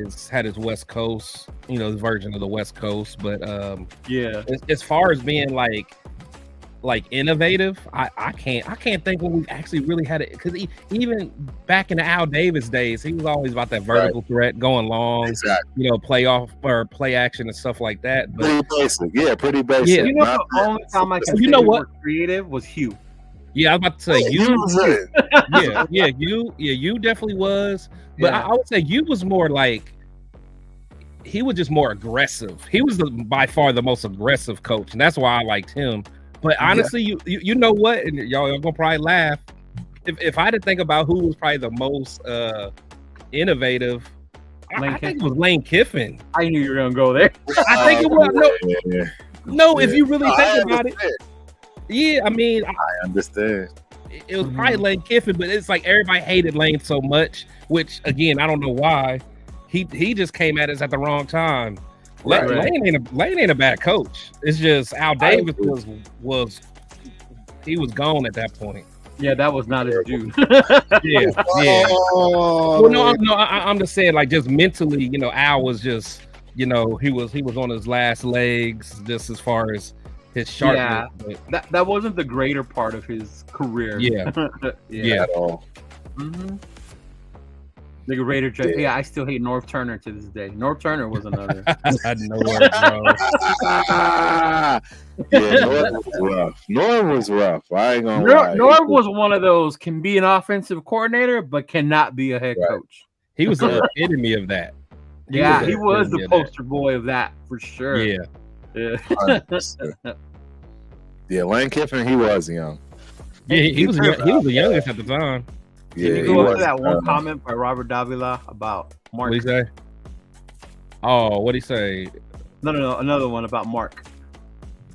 his West Coast, his version of the West Coast, but as far as being like innovative, I can't think when we've actually really had it, because even back in the Al Davis days, he was always about that vertical threat, going long, play off or play action and stuff like that. But pretty basic. Yeah, the only time I can say what creative was Hugh. Yeah, I was about to say you definitely was, but I would say you was more like, he was just more aggressive. He was by far the most aggressive coach, and that's why I liked him. But honestly, you know what, and y'all gonna probably laugh. If I had to think about who was probably the most innovative, I think it was Lane Kiffin. I knew you were gonna go there. I think it was. No, if you really think about it. Yeah, I mean, I understand. It was probably Lane Kiffin, but it's like everybody hated Lane so much, which again, I don't know why. He just came at us at the wrong time. Lane ain't a bad coach. It's just Al Davis was he was gone at that point. Yeah, that was not his dude. yeah. Well, no, I'm just saying, like, just mentally, you know, Al was just, you know, he was on his last legs, just as far as his sharpness. Yeah, that wasn't the greater part of his career. Yeah. At all. Mm-hmm. The Raider judge. Yeah, I still hate Norv Turner to this day. Norv Turner was another. I know it, bro. Norv was rough. Norv was rough. I ain't gonna lie. Norv was one of those can be an offensive coordinator, but cannot be a head coach. He was the epitome of that. He was the poster boy of that for sure. Yeah. Yeah, Lane Kiffin, he was young. Yeah, he was the youngest at the time. Yeah, you go to that one comment by Robert Davila about Mark. What did he say? Oh, what did he say? No, another one about Mark.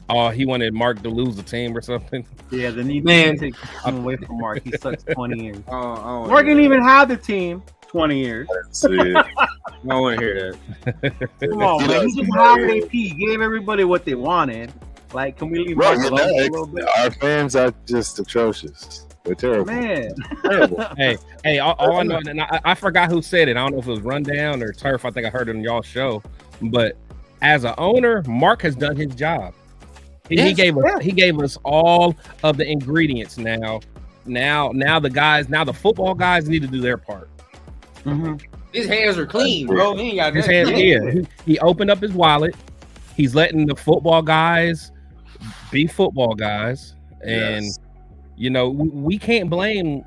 Oh, he wanted Mark to lose the team or something. Yeah, then he take him away from Mark. He sucks 20 years. Mark didn't even have the team 20 years. I don't want to hear that. Come on, man. He just hired AP. He gave everybody what they wanted. Like, can we leave Mark alone a little bit? Our fans are just atrocious. They're terrible. Man. Terrible. Hey, all I know, and I forgot who said it. I don't know if it was Rundown or Turf. I think I heard it on y'all's show. But as an owner, Mark has done his job. He gave us all of the ingredients. Now the football guys need to do their part. Mm-hmm. His hands are clean, bro. He ain't got his hands. Yeah, he opened up his wallet. He's letting the football guys be football guys, and you know we can't blame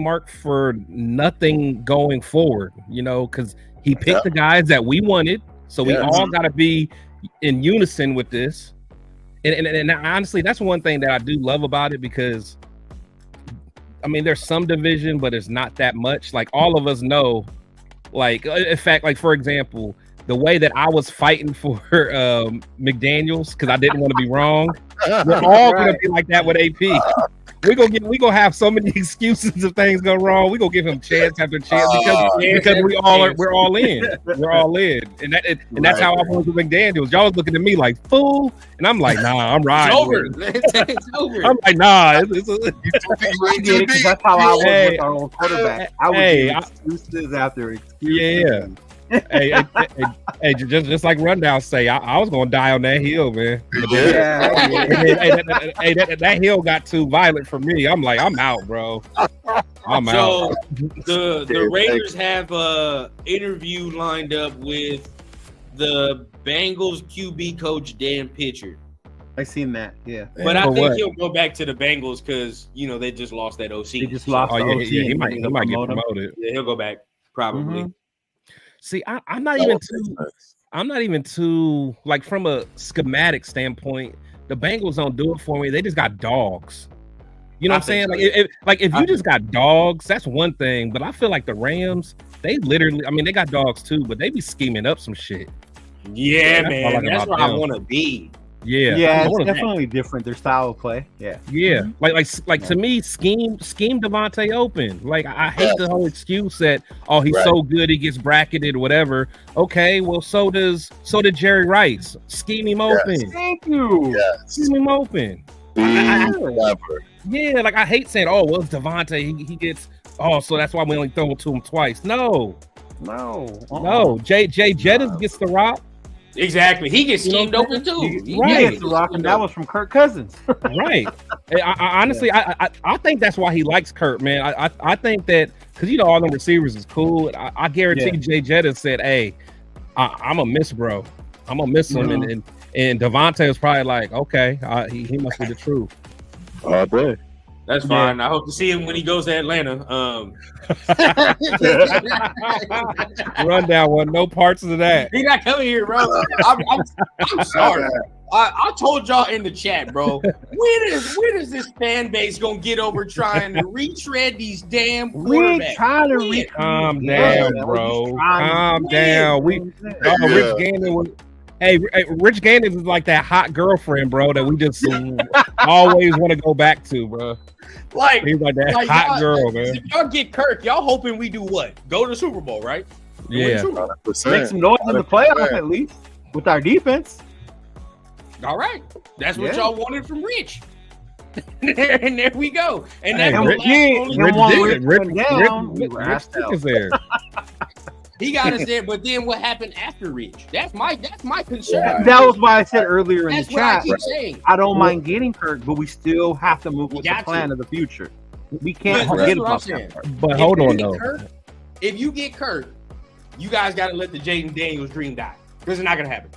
Mark for nothing going forward. You know, because he picked the guys that we wanted, so we all got to be in unison with this. And honestly, that's one thing that I do love about it, because I mean, there's some division, but it's not that much. Like, all of us know, like, in fact, like, for example, the way that I was fighting for McDaniels because I didn't want to be wrong, we're all gonna be like that with AP. We gonna have so many excuses if things go wrong. We gonna give him chance after chance because we're all in. We're all in, and that's how I was with McDaniels. Y'all was looking at me like fool, and I'm like, nah, I'm riding. It's over. I'm like, nah. Because that's how I was with our old quarterback. I was excuses after excuses. Hey, just like Rundown say, I was gonna die on that hill, man. That hill got too violent for me. I'm like, I'm out, bro. I'm out. So the Raiders have a interview lined up with the Bengals QB coach Dan Pitcher. I seen that, yeah. But I think he'll go back to the Bengals because they just lost that OC. They just lost the OC. He might get promoted. Yeah, he'll go back probably. Mm-hmm. See, I'm not even too like, from a schematic standpoint, the Bengals don't do it for me. They just got dogs. You know what I'm saying? Like, if you just got dogs, that's one thing. But I feel like the Rams, they literally, I mean, they got dogs too, but they be scheming up some shit. Yeah, man. That's where I want to be. Yeah, it's definitely different. Their style of play. Yeah. Like to me, scheme Devontae open. Like, I hate the whole excuse that he's so good he gets bracketed or whatever. Okay, well so did Jerry Rice. Scheme him open. Thank you. Scheme him open. Yeah, like I hate saying, oh well, it's Devontae. He gets so that's why we only throw it to him twice. No. Jay Jettis gets the rock. Exactly. He gets schemed open too. He gets the rock, and that was from Kirk Cousins. Right. I honestly, I think that's why he likes Kirk, man. I think that because all them receivers is cool. I guarantee Jay Jettis said, "Hey, I'm a miss, bro. I'm gonna miss him." And Devontae was probably like, "Okay, he must be the truth." Oh, boy. That's fine. I hope to see him when he goes to Atlanta. Rundown wasn't no parts of that. He not coming here, bro. I'm sorry. I told y'all in the chat, bro. When is this fan base gonna get over trying to retread these damn quarterbacks? We ain't trying to calm down, bro. Calm down. Rich Gannon was. Hey, Rich Gannon is like that hot girlfriend, bro, that we just always want to go back to, bro. Like, he's like that hot girl, man. If y'all get Kirk, y'all hoping we do what? Go to the Super Bowl, right? Yeah. Make some noise in the playoffs at least. with our defense. All right, that's what y'all wanted from Rich. And there we go. And that's Rich is there. He got us there, but then what happened after Rich? That's my concern. That was why I said earlier in the chat. I keep saying. I don't mind getting Kirk, but we still have to move with the plan of the future. We can't forget about that. But hold on though. If you get Kirk, you guys got to let the Jaden Daniels dream die because it's not gonna happen.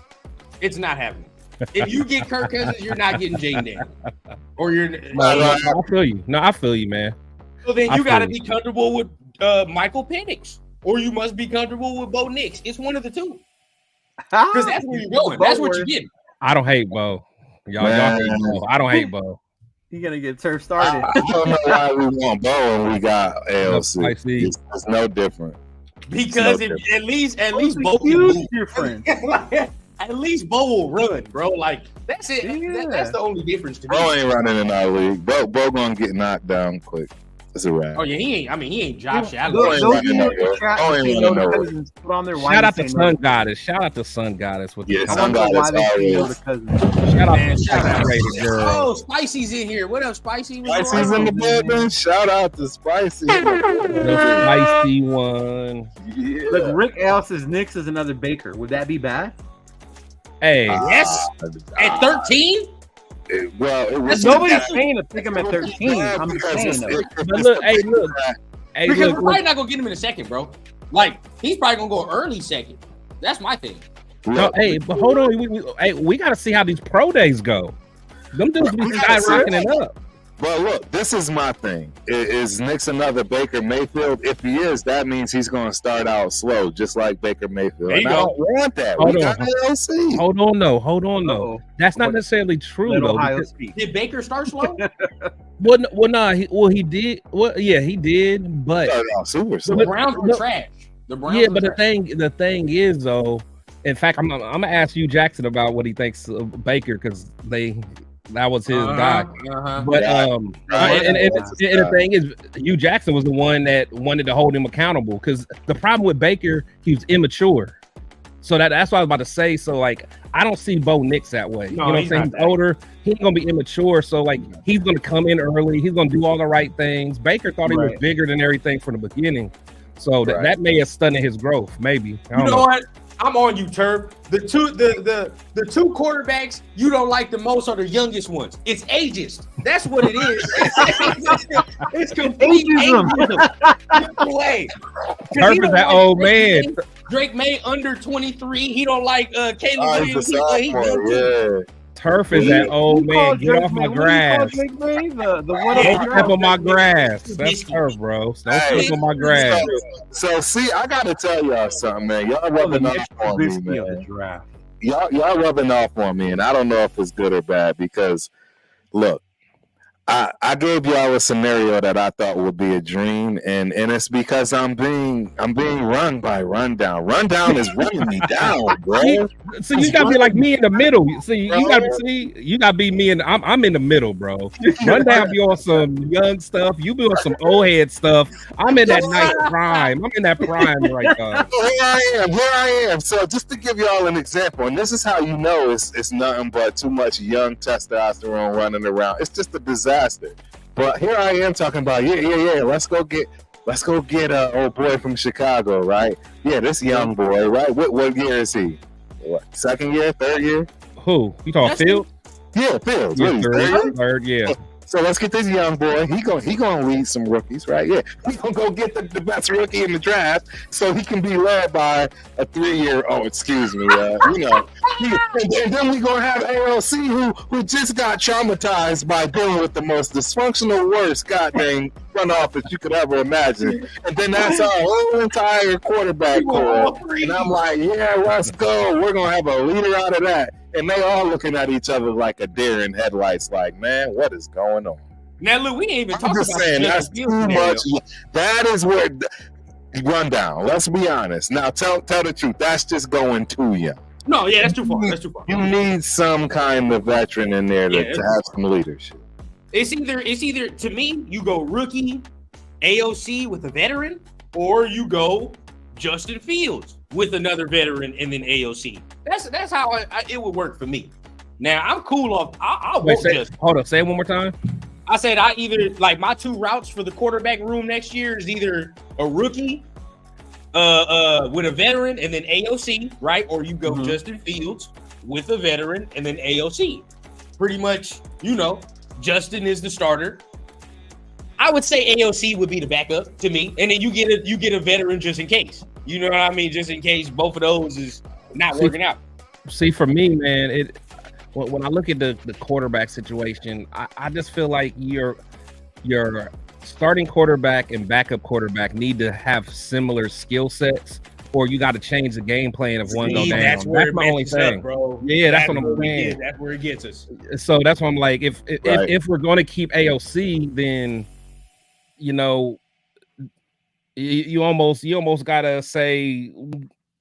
It's not happening. If you get Kirk Cousins, you're not getting Jaden Daniels, or you're. I feel you. No, I feel you, man. So then you got to be comfortable with Michael Penix. Or you must be comfortable with Bo Nix. It's one of the two. Because that's where you're going. That's what you're getting. I don't hate Bo. Y'all hate Bo. I don't hate Bo. You're going to get turf started. I don't know why we want Bo and we got ALC. It's no different. Because at least Bo is different. At least Bo will run, bro. Like, that's it. Yeah. That's the only difference to me. Bo ain't running in our league. Bo going to get knocked down quick. That's a wrap. Oh yeah, he ain't Josh Allen. Shout out to Sun Goddess. Shout out to Sun Goddess with Sun Goddess. Shout out to girl. Oh, Spicy's in here. What up, Spicy? Spicy's in the building. Shout out to Spicy. The spicy one. Yeah. Look, Rick L says Knicks is another Baker. Would that be bad? Hey, yes. At 13. Nobody's saying to pick him at 13. I'm just saying though. But look. Because we're probably not gonna get him in a second, bro. Like he's probably gonna go early second. That's my thing. No, but hold on. We got to see how these pro days go. Them dudes be skyrocketing it up. Well, look, this is my thing. Is Knicks another Baker Mayfield? If he is, that means he's going to start out slow, just like Baker Mayfield. And I don't want that. Hold on, no. That's not necessarily true, though. Did Baker start slow? He did. Well, yeah, he did. But the Browns were trash. But the thing is, though. In fact, I'm gonna ask you, Jackson, about what he thinks of Baker because that was his guy. But and the thing is, Hugh Jackson was the one that wanted to hold him accountable because the problem with Baker, he was immature. So that's what I was about to say. So like, I don't see Bo Nix that way. You know what I'm saying? He's older. He's gonna be immature. So like, he's gonna come in early. He's gonna do all the right things. Baker thought he was bigger than everything from the beginning. So that may have stunted his growth. Maybe. You know what? I'm on you, Turb. The two quarterbacks you don't like the most are the youngest ones. It's ageist. That's what it is. It's complete ageism. Way. Turb is that old man. Drake May under 23. He don't like Caleb Williams. Turf is that old man. Get off my grass. Don't step on my grass. That's Turf, bro. Don't step on my grass. So see, I gotta tell y'all something, man. Y'all rubbing off on me, man. Y'all rubbing off on me, and I don't know if it's good or bad because, look, I gave y'all a scenario that I thought would be a dream, and it's because I'm being run by Rundown. Rundown is running me down, bro. So you gotta be like me in the middle. You gotta be me, and I'm in the middle, bro. Rundown be on some young stuff. You be on some old head stuff. I'm in that nice prime. I'm in that prime right now. Here I am. So just to give y'all an example, and this is how you know it's nothing but too much young testosterone running around. It's just a disaster. But here I am talking about let's go get old boy from Chicago, right? Yeah, this young boy, right? What year is he? What, second year, third year? Who? You talking Field? Yeah, Field. Third, yeah. So let's get this young boy. He gonna lead some rookies, right? Yeah, we gonna go get the best rookie in the draft, so he can be led by a 3-year. Oh, excuse me, and then we gonna have ALC who just got traumatized by dealing with the most dysfunctional, worst goddamn front office you could ever imagine, and then that's our whole entire quarterback core. And I'm like, yeah, let's go. We're gonna have a leader out of that. And they all looking at each other like a deer in headlights, like, man, what is going on? Now, look, we ain't even talking about that's too much. That is where Rundown. Let's be honest. Now, tell the truth. That's just going too young. No, yeah, that's too far. You need some kind of veteran in there to have some leadership. It's either to me, you go rookie, AOC with a veteran, or you go Justin Fields with another veteran and then AOC. That's how it would work for me. Now I'm cool off. Hold up, say it one more time. I said I either like my two routes for the quarterback room next year is either a rookie with a veteran and then AOC, right? Or you go Justin Fields with a veteran and then AOC. Pretty much, Justin is the starter. I would say AOC would be the backup to me, and then you get a veteran just in case. You know what I mean? Just in case both of those is not working out. See, for me, man, when I look at the quarterback situation, I just feel like your starting quarterback and backup quarterback need to have similar skill sets, or you got to change the game plan if one go down. That's my only thing, bro. Yeah, that's what I'm saying. That's where it gets us. So that's what I'm like. If we're going to keep AOC, then you almost gotta say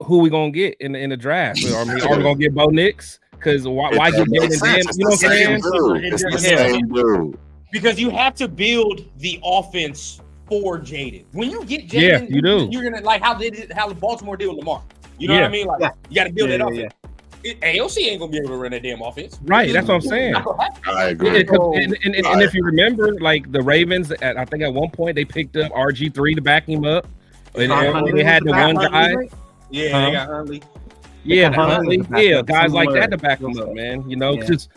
who we gonna get in the draft. Are we gonna get Bo Nix? Because why get Jaden? You know what I'm saying? Because you have to build the offense for Jaden. When you get Jaden, you do. You're gonna like how the Baltimore did with Lamar. You know what I mean? Like you got to build it offense. AOC ain't gonna be able to run that damn offense. Right, that's what I'm saying. I agree. And if you remember, like the Ravens, I think at one point they picked up RG3 to back him up, and they had the one guy. Yeah, they got Huntley. Yeah, guys like that to back them up, man. Because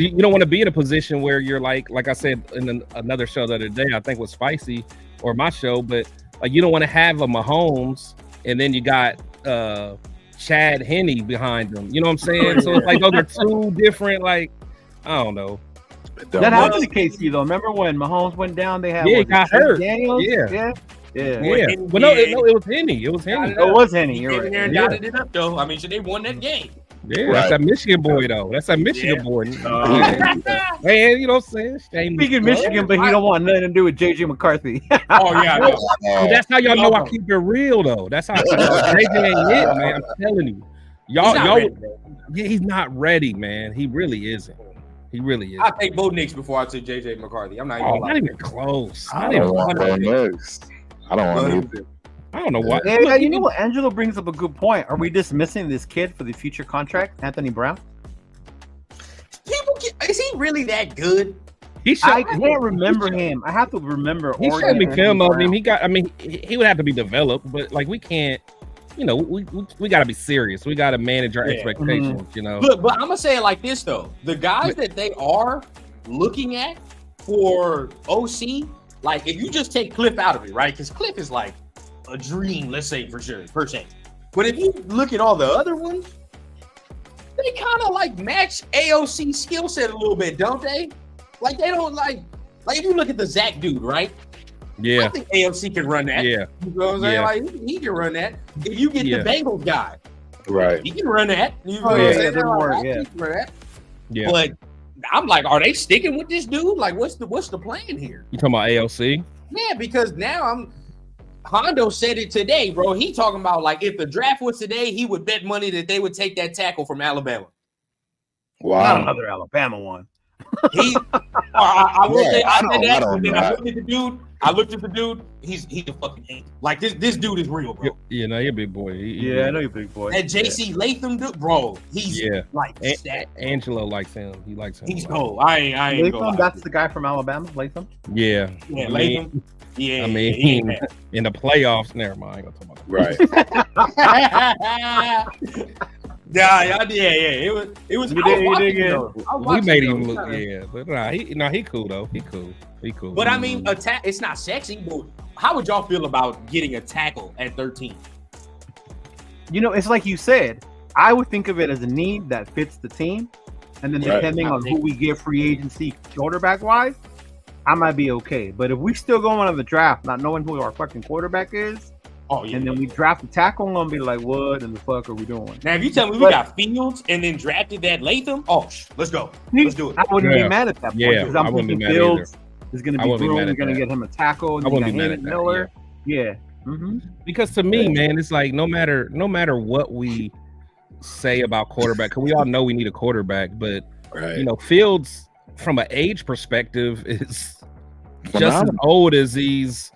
you don't want to be in a position where you're like I said in another show the other day, I think was Spicy or my show, but you don't want to have a Mahomes and then you got Chad Henne behind them. You know what I'm saying? So it's like those are two different, like, I don't know. That happened to KC though. Remember when Mahomes went down? They had he got hurt. Daniels? Yeah. Well, no, it was Henne. It was Henne. It was Henne. You're right. And dotted it up though. I mean, they won that game. Yeah, that's that Michigan boy though. That's that Michigan boy. Man, you know what I'm saying? Speaking of Michigan, but he don't want nothing to do with JJ McCarthy. That's how y'all know I keep it real though. That's how JJ ain't it, man. I'm telling you. He's not ready, man. He really isn't. He really is. I'll take Bo Nix before I take JJ McCarthy. I'm not even not even close. I don't want Bo Nix. I don't want either. I don't know what. Yeah, you know what? Angelo brings up a good point. Are we dismissing this kid for the future contract, Anthony Brown? Is he really that good? I can't remember him. I have to remember. He showed me film of him. He would have to be developed, but like we can't. We got to be serious. We got to manage our expectations. Look, but I'm gonna say it like this though: the guys that they are looking at for OC, like if you just take Cliff out of it, right? Because Cliff is like a dream, let's say per se. But if you look at all the other ones, they kind of like match AOC skill set a little bit, don't they? Like they don't like if you look at the Zach dude, right? Yeah, I think AOC can run that. Yeah, you know what I'm saying? Yeah. Like he can run that. If you get the Bengals guy, right, he can run that. You know what I'm saying? He can run that. Yeah, but I'm like, are they sticking with this dude? Like, what's the plan here? You talking about AOC? Yeah, because now Hondo said it today, bro. He talking about like if the draft was today, he would bet money that they would take that tackle from Alabama. Wow, not another Alabama one. I will say I said that, and then I looked at the dude. He's a fucking angel. Like this dude is real, bro. Yeah, no, you're a big boy. I know you're a big boy. That JC Latham dude, bro. He's like that. Angelo likes him. He likes him. He's cool. I ain't Latham, that's the guy from Alabama, Latham. Yeah, Latham. Yeah, I mean, in the playoffs, never mind. I ain't gonna talk about that. Right. Yeah. It was. We made him look. Yeah, but he cool though. He cool. But I mean, it's not sexy. But how would y'all feel about getting a tackle at 13? It's like you said. I would think of it as a need that fits the team, and then depending on who we get free agency quarterback wise, I might be okay. But if we still go on the draft not knowing who our fucking quarterback is. And then we draft a tackle, I'm gonna be like, what in the fuck are we doing? Now, if you tell me we got Fields and then drafted that Latham, let's go. Let's do it. I wouldn't be mad at that point. Yeah, I wouldn't be mad Fields is gonna be boom. We're gonna get him a tackle. And I wouldn't be mad at Miller. Yeah. Mm-hmm. Because to me, man, it's like no matter what we say about quarterback, because we all know we need a quarterback, but Fields from an age perspective is just as old as these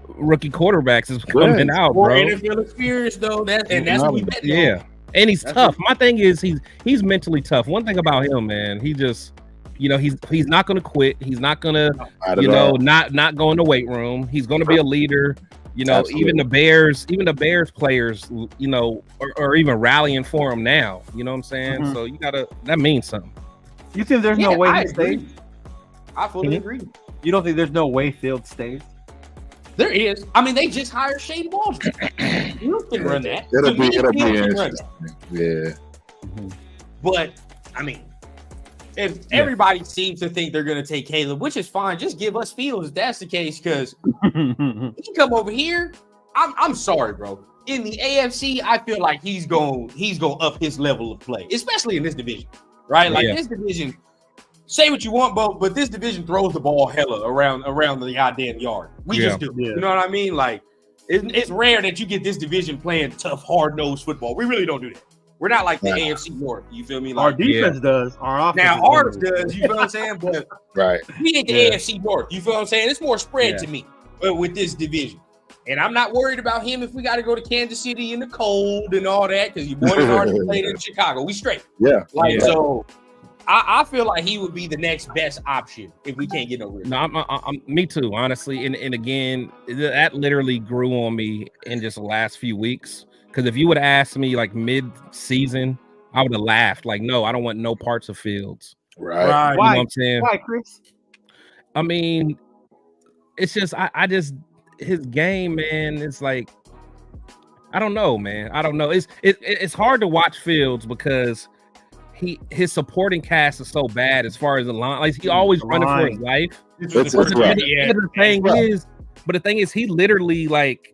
rookie quarterbacks is coming out, More bro. NFL experience though. That's what we bet. Yeah, and he's tough. My thing is he's mentally tough. One thing about him, man, he just, he's not going to quit. He's not going to, not go in the weight room. He's going to be a leader. Absolutely. even the Bears players, are even rallying for him now. You know what I'm saying? Mm-hmm. So that means something. You think there's no way he stays? I fully agree. You don't think there's no way Fields stays? There is. I mean, they just hired Shane Waldron. You can run that. It'll be interesting. Yeah. Mm-hmm. But I mean, if everybody seems to think they're going to take Caleb, which is fine, just give us Fields if that's the case. Because he come over here, I'm sorry, bro. In the AFC, I feel like he's going up his level of play, especially in this division, right? Like this division. Say what you want, but this division throws the ball hella around the goddamn yard. We just do. Yeah. You know what I mean? Like, it's rare that you get this division playing tough, hard-nosed football. We really don't do that. We're not like the AFC North. You feel me? Like, our defense does. Our offense now ours does. You feel what I'm saying? But we ain't the AFC North. You feel what I'm saying? It's more spread to me with this division. And I'm not worried about him if we got to go to Kansas City in the cold and all that, because your boy has already played in Chicago. We straight. Yeah. So I feel like he would be the next best option if we can't get no rid. No, me too, honestly. And again, that literally grew on me in just the last few weeks. Because if you would have asked me like mid-season, I would have laughed. Like, no, I don't want no parts of Fields. Right. You know what I'm saying? Why, Chris? I mean, it's just I just his game, man. It's like I don't know, man. I don't know. It's hard to watch Fields because his supporting cast is so bad as far as the line. Like he always running for his life. But the thing is, he literally like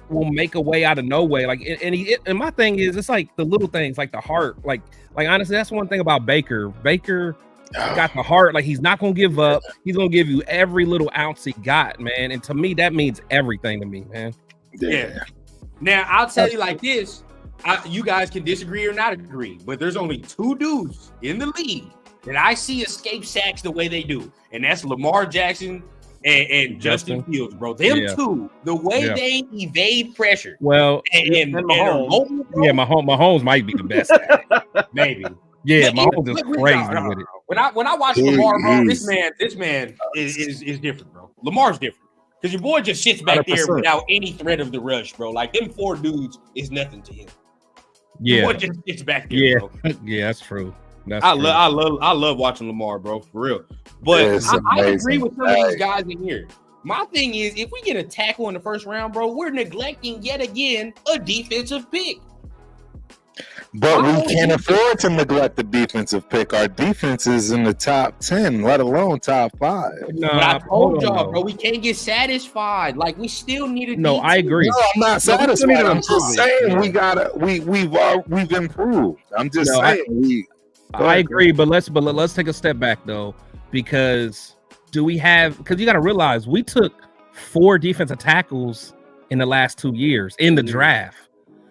will make a way out of no way. Like, and my thing is, it's like the little things, like the heart. Like honestly, that's one thing about Baker. Baker got the heart. Like he's not gonna give up. He's gonna give you every little ounce he got, man. And to me, that means everything to me, man. Yeah. Now I'll tell you like this. You guys can disagree or not agree, but there's only two dudes in the league that I see escape sacks the way they do, and that's Lamar Jackson and Justin Fields, bro. Them two, the way they evade pressure. Well, and Mahomes, Mahomes might be the best. Maybe. Yeah, Mahomes is crazy with it. When I watch Lamar, bro, this man is different, bro. Lamar's different. Because your boy just sits back 100%. There without any threat of the rush, bro. Like, them four dudes is nothing to him. Yeah. Your boy just sits back there, bro. Yeah, that's true. I love watching Lamar, bro, for real. But I agree with some of these guys in here. My thing is, if we get a tackle in the first round, bro, we're neglecting yet again a defensive pick. But we can't afford to neglect the defensive pick. Our defense is in the top 10, let alone top 5. No, but I told y'all, bro, we can't get satisfied. Like, we still need a No, I agree. No, I'm not satisfied. I'm just saying we've improved. I'm just saying I agree, but let's take a step back though, because you got to realize we took 4 defensive tackles in the last 2 years in the draft.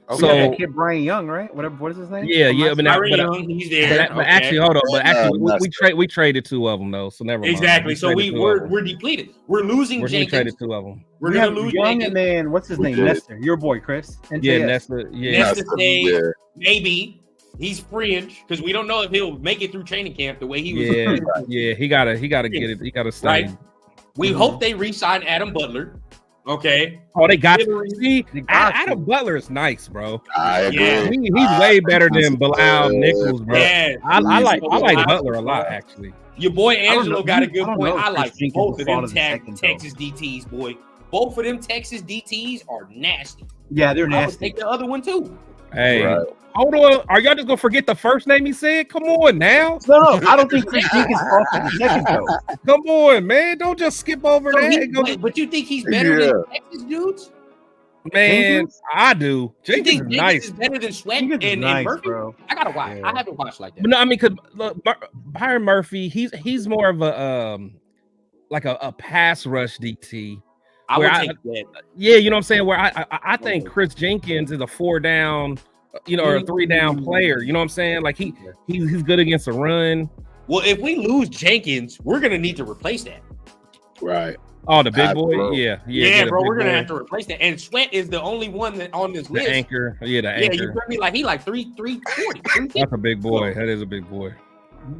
Okay. So that kid Brian Young, right? What is his name? Yeah. Young, he's there. But actually, hold on. But actually, we traded 2 of them though, so never mind. Exactly. So we're depleted. We're losing. We traded 2 of them. We're gonna lose Young and then what's his name? Nestor, your boy Chris. Nestor. Yeah, Nestor. Maybe he's fringe because we don't know if he'll make it through training camp the way he was. Yeah. He gotta get it. He gotta stay. Right. We hope they re-sign Adam Butler. Okay. Oh, they got Adam Butler is nice, bro. I agree. He's way better than Bilal Nichols, bro. Yeah, I like Butler a lot, actually. Your boy Angelo got a good point. I like both of them Texas DTs, boy. Both of them Texas DTs are nasty. Yeah, they're nasty. I would take the other one too. Hey, hold on. Are y'all just gonna forget the first name he said? Come on now. No, I don't think Chris Jenkins crossed the second though. Come on, man. Don't just skip over that. But you think he's better than Texas dudes? Man, I do. Jenkins is nice. Is better than Sweat and Murphy, bro. I gotta watch. Yeah. I haven't watched like that. But no, I mean, because Byron Murphy, he's more of a like a pass rush DT. I would take that. Yeah, you know what I'm saying? Where I think Chris Jenkins is a 4-down, or a 3-down player. You know what I'm saying? Like he's good against the run. Well, if we lose Jenkins, we're gonna need to replace that. Right. Oh, the big boy? Yeah, bro. We're gonna have to replace that. And Sweat is the only one that on this list. The anchor. Yeah, the anchor. Yeah, you feel me? Like he like 340. That's a big boy. That is a big boy.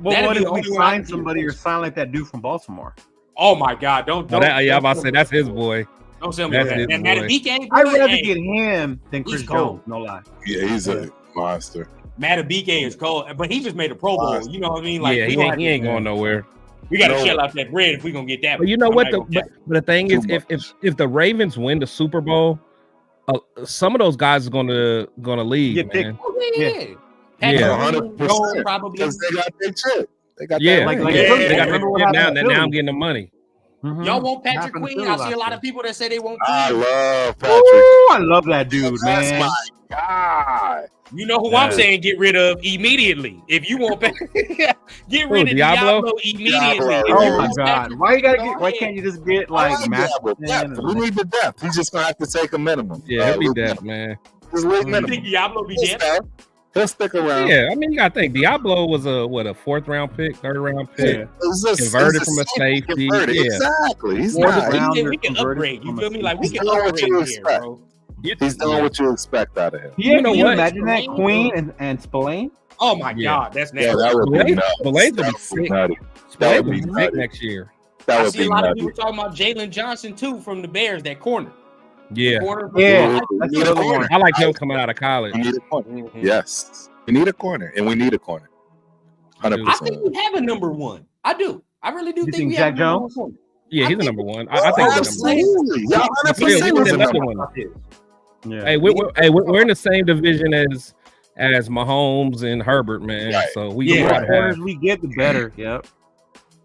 But what if we sign somebody or sign like that dude from Baltimore? Oh my God! Don't. I'm about to say that's his boy. Don't sell me that. And Matabike, I'd rather get him than Chris Jones. No lie. Yeah, he's a monster. Matabike is cold, but he just made a Pro Bowl. You know what I mean? Like, he ain't going nowhere. We got to shell out that bread if we're gonna get that. But you know what? But the thing is, if the Ravens win the Super Bowl, some of those guys are gonna leave, man. Yeah. 100%. Probably because they got big chip. They got they that. got now I'm getting the money. Mm-hmm. Y'all want Patrick Queen? I see a lot of people that say they want Queen. I love Patrick. Ooh, I love that dude, man. That's my guy. You know who I'm saying get rid of immediately. If you want get rid of Diablo immediately. Oh my God. Why can't you just get like depth? We need the depth. He's just gonna have to take a minimum. Yeah, he'll be depth, man. You think Diablo be depth? He'll stick around. Yeah, I mean, you gotta think Diablo was a 4th round pick, 3rd round pick, converted from a safety. Yeah, exactly. He's we can upgrade. You feel me? Like we can upgrade here, bro. He's doing what you expect out of him. Yeah, you know what? Imagine that Queen and Spillane. Oh my God, that's nasty. Yeah, that would be nuts. Spillane's gonna be sick. That would be sick next year. That I would see be a lot of nuts. people talking about Jalen Johnson too from the Bears. That corner. Yeah, That's the other one. I like him coming out of college. We need a corner. Yes, we need a corner, and we need a corner. 100%. I think we have a number one. I do. I really do think we Jack have Jones? a number one. Yeah, he's a number one. I think absolutely. Yeah, 100% he's another one. Yeah. Hey, we're in the same division as Mahomes and Herbert, man. Right. So we The more corners we get, the better. Yep.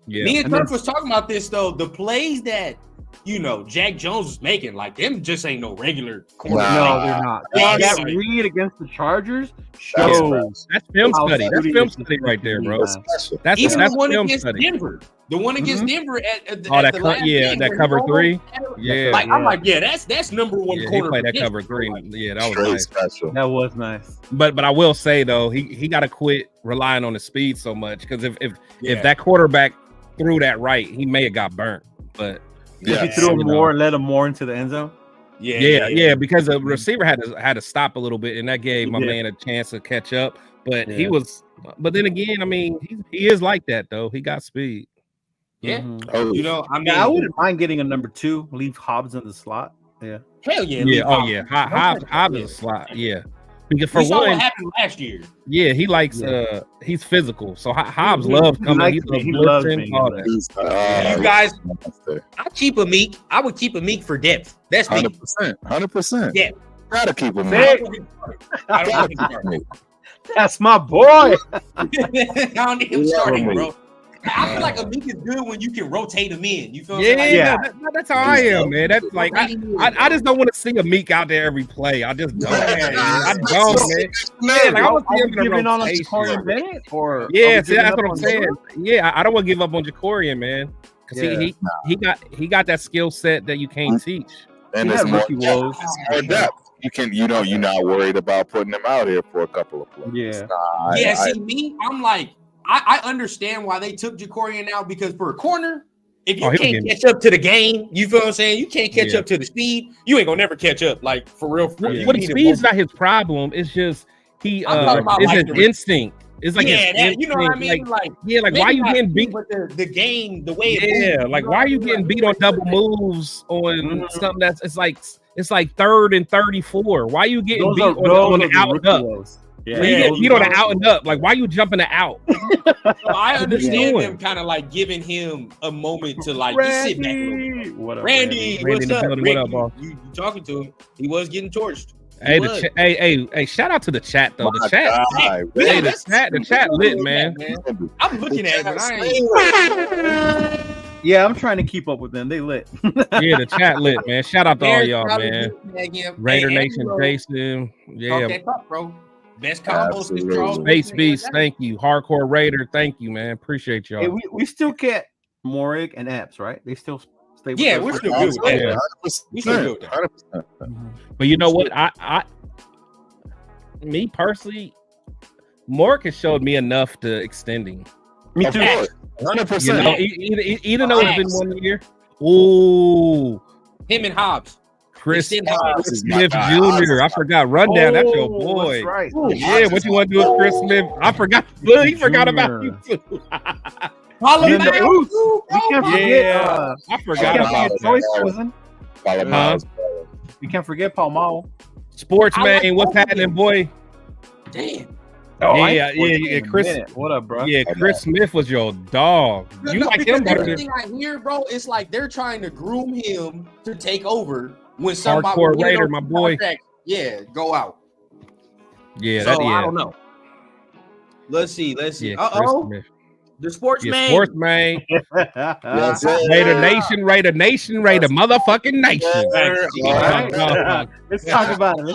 Yeah. Me and Kirk was talking about this though. The plays that Jack Jones was making, like them, just ain't no regular corner. No, they're not. That read against the Chargers shows. That's film study. That's film study right there, bro. That's even the one film against study. Denver. The one against Denver at the that last game that where cover he 3. rolled. Yeah, Like I'm like, that's number one he corner. played that cover 3. Yeah, that was Straight nice. special. That was nice. But I will say though, he got to quit relying on his speed so much, because if that quarterback threw that right, he may have got burnt. But if you threw him more and let him more into the end zone. Yeah, because the receiver had to stop a little bit, and that gave my man a chance to catch up. But he was. But then again, I mean, he is like that though. He got speed. Yeah. Mm-hmm. I mean, I wouldn't mind getting a number 2. Leave Hobbs in the slot. Yeah. Hell yeah. Yeah. Oh yeah. Hobbs is a slot. Yeah. Because for saw one, what happened last year. Yeah, he likes he's physical. So Hobbs loves coming. He loves all that. You guys, I keep a Meek. I would keep a Meek for depth. That's me. 100%. Yeah. Gotta keep him. That's my boy. I don't need him starting, bro. I feel like a Meek is good when you can rotate him in. You feel me? Yeah, that's how I am, man. That's like I just don't want to see a Meek out there every play. I just don't. I don't, man. Yeah, like I want to see him in a rotation. Yeah, see, that's what I'm saying. Yeah, I don't want to give up on Jacorian, man, because he got that skill set that you can't teach. And there's more depth. You're not worried about putting him out here for a couple of plays. Yeah. See, me, I'm like, I understand why they took Jacorian out, because for a corner, if you can't catch up to the game, you feel what I'm saying? You can't catch up to the speed. You ain't gonna never catch up, like for real. What speed's not his problem. It's just it's his instinct. It's like you know what I mean? Like why you getting beat with the game, the way why are you getting beat on double moves on something that's it's like 3rd and 34? Why are you getting beat on the out and up? Yeah, you get beat on the out and up. Like, why are you jumping the out? I understand them kind of like giving him a moment to like just sit back. Randy, what's up? What up, boss? You talking to him? He was getting torched. Hey, shout out to the chat though. The chat lit, man. I'm looking at it, but I ain't. Yeah, I'm trying to keep up with them. They lit. Yeah, the chat lit, man. Shout out to all y'all, man. Raider Nation, Jason. Yeah, bro. Best combo since Charles. Space Beast, thank you. Hardcore Raider, thank you, man. Appreciate y'all. Hey, we still get Morig and Epps, right? They still stay with us. We're still good with that. We still good with that. 100%. But you know what? Me personally, Morik has showed me enough to extending. Me too. 100%. Even though it's been 1 year. Ooh, Him and Hobbs. Chris Smith Jr. I forgot. Rundown. That's your boy. That's right. Yeah, what you want to do with Chris Smith? I forgot. He forgot about you too. We can't forget. I forgot about that. We can't forget Paul Mall. Sportsman, what's happening, boy? Damn. Yeah, Chris. What up, bro? Yeah, Chris Smith was your dog. You like him better than everything I hear, bro. It's like they're trying to groom him to take over when somebody Hardcore Raider, my boy. Go out. Yeah, so I don't know. Let's see. Yeah, the Sportsman. Yeah, Sportsman. Raider Nation, Raider motherfucking nation. Let's talk about it.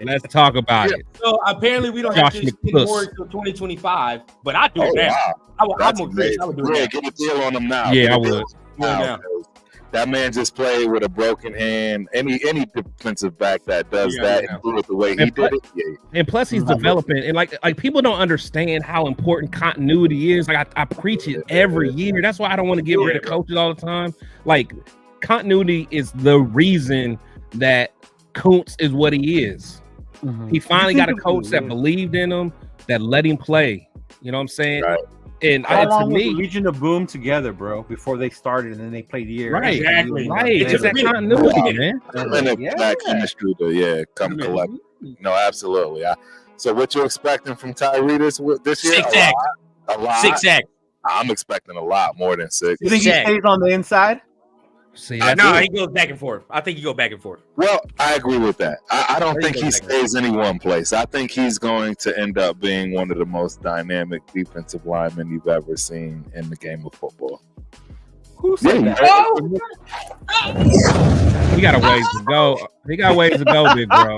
Let's talk about it. So apparently we don't have to spend more until 2025, but I do that. Wow. I'm a Chris. I would do that. Get a deal on him now. Yeah, I would. That man just played with a broken hand. Any defensive back that does that and do it the way he did it. Yeah. And plus, he's developing. And like people don't understand how important continuity is. Like I preach it every year. That's why I don't want to get rid of coaches all the time. Like continuity is the reason that Kuntz is what he is. Mm-hmm. He finally got a coach that believed in him, that let him play. You know what I'm saying? Right. And to me, Legion of Boom together, bro, before they started, and then they played a year. Right, exactly. Right. It's that continuity, man. And that chemistry to come collect. No, absolutely. So what you expecting from Tyree this year? 6 sacks. A lot. 6 sacks. I'm expecting a lot more than 6. You think he stays on the inside? See, no, he goes back and forth. I think he goes back and forth. Well, I agree with that. I don't think he stays in one place. I think he's going to end up being one of the most dynamic defensive linemen you've ever seen in the game of football. Who said that? He got a ways to go. He got ways to go, big bro.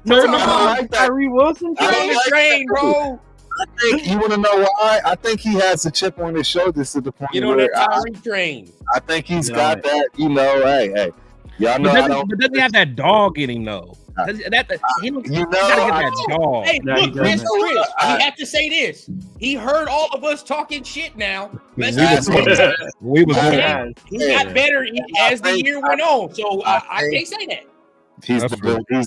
No, I like that. Tyree Wilson. Get on the train, bro. I think you want to know why? I think he has a chip on his shoulders to the point where that Tyree train. I think he's got that. Hey, y'all know. But doesn't he have that dog in him though? He gotta get that dog. Hey, look, Chris, we have to say this. He heard all of us talking shit now. We was he got better as the year went on. So I can't say that. He's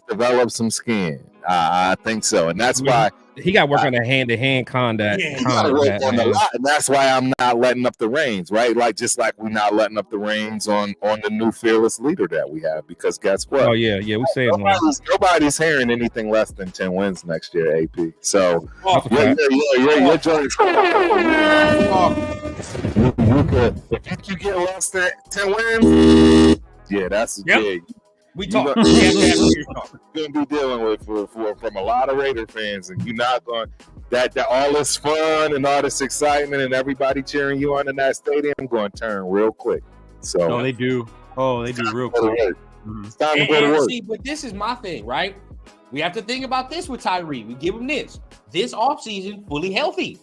developed some skin. I think so, and that's why he got work on the hand-to-hand combat. He got to work on a lot, and that's why I'm not letting up the reins, right? Like just like we're not letting up the reins on the new fearless leader that we have, because guess what? Oh yeah, we say nobody's hearing anything less than 10 wins next year, AP. So your journey. If you get less than 10 wins, that's big. We talk. You're going to be dealing with from a lot of Raider fans, and you're not going that all this fun and all this excitement and everybody cheering you on in that stadium going to turn real quick. So they do. They do real quick. It's time to go to work. See, but this is my thing, right? We have to think about this with Tyree. We give him this offseason, fully healthy,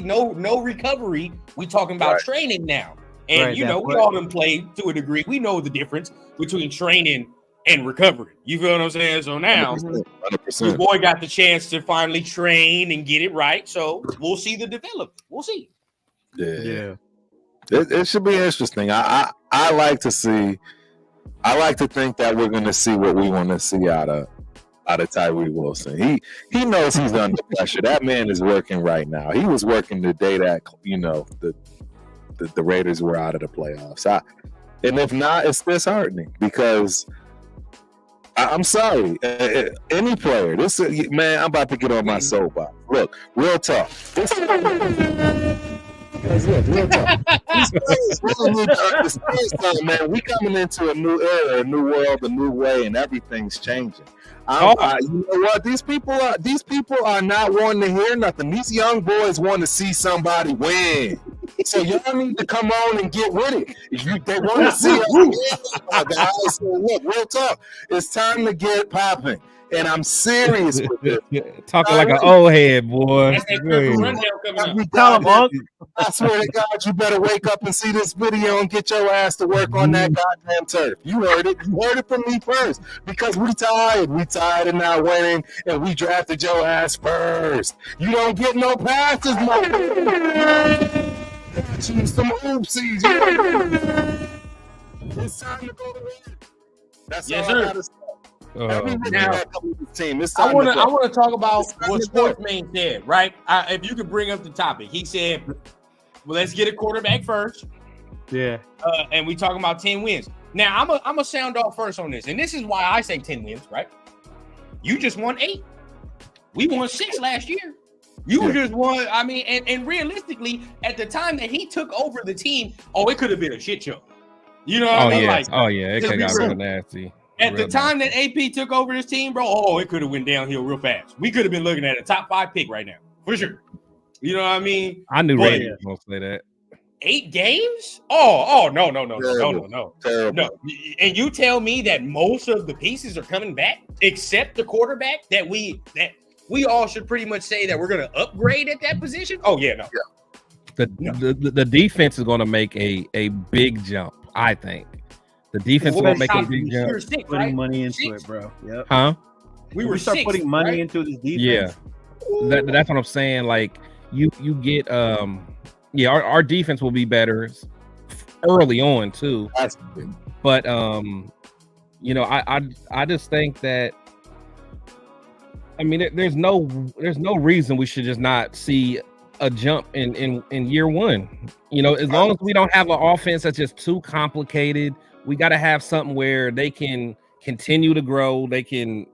no recovery. We talking about training now. And, we all done played to a degree. We know the difference between training and recovery. You feel what I'm saying? So now, 100%. This boy got the chance to finally train and get it right. So we'll see the development. We'll see. Yeah. It should be interesting. I like to see. I like to think that we're going to see what we want to see out of Tyree Wilson. He knows he's under pressure. That man is working right now. He was working the day that the Raiders were out of the playoffs. And if not, it's disheartening because I'm sorry. Any player, man, I'm about to get on my soapbox. Look, real tough. Real tough. Man, we coming into a new era, a new world, a new way, and everything's changing. You know what? These people are not wanting to hear nothing. These young boys want to see somebody win. So y'all need to come on and get with it. They want to see us, guys. So look, real talk. It's time to get popping. And I'm serious with this. Talking like an old head, boy. I swear to God, you better wake up and see this video and get your ass to work on that goddamn turf. You heard it. You heard it from me first. Because we tired. We tired of not winning, and we drafted your ass first. You don't get no passes, motherfucker. watching some oopsies. It's time to go to work. That's yes, all sir. I gotta say. Now, team. I want to talk about what Sportsman said, right? If you could bring up the topic. He said, well, let's get a quarterback first. Yeah. And we talking about 10 wins. Now, I'm going to sound off first on this. And this is why I say 10 wins, right? You just won 8. We won 6 last year. You just won. I mean, and realistically, at the time that he took over the team, it could have been a shit show. You know what I mean? Yeah. Like, It could have got real nasty. At the time that AP took over this team, bro, it could have went downhill real fast. We could have been looking at a top 5 pick right now, for sure. You know what I mean? I knew Ray was going to say that. 8 games? Oh, no. And you tell me that most of the pieces are coming back, except the quarterback that we all should pretty much say that we're going to upgrade at that position? Oh, yeah, no. The defense is going to make a big jump, I think. The defense is going to make a big jump. Putting money into it, bro. Yep. Huh? We start putting money into this defense. Yeah. That's what I'm saying. Like, you get our defense will be better early on too. But I just think that, I mean, there's no reason we should just not see a jump in year one. You know, as long as we don't have an offense that's just too complicated, we got to have something where they can continue to grow. They can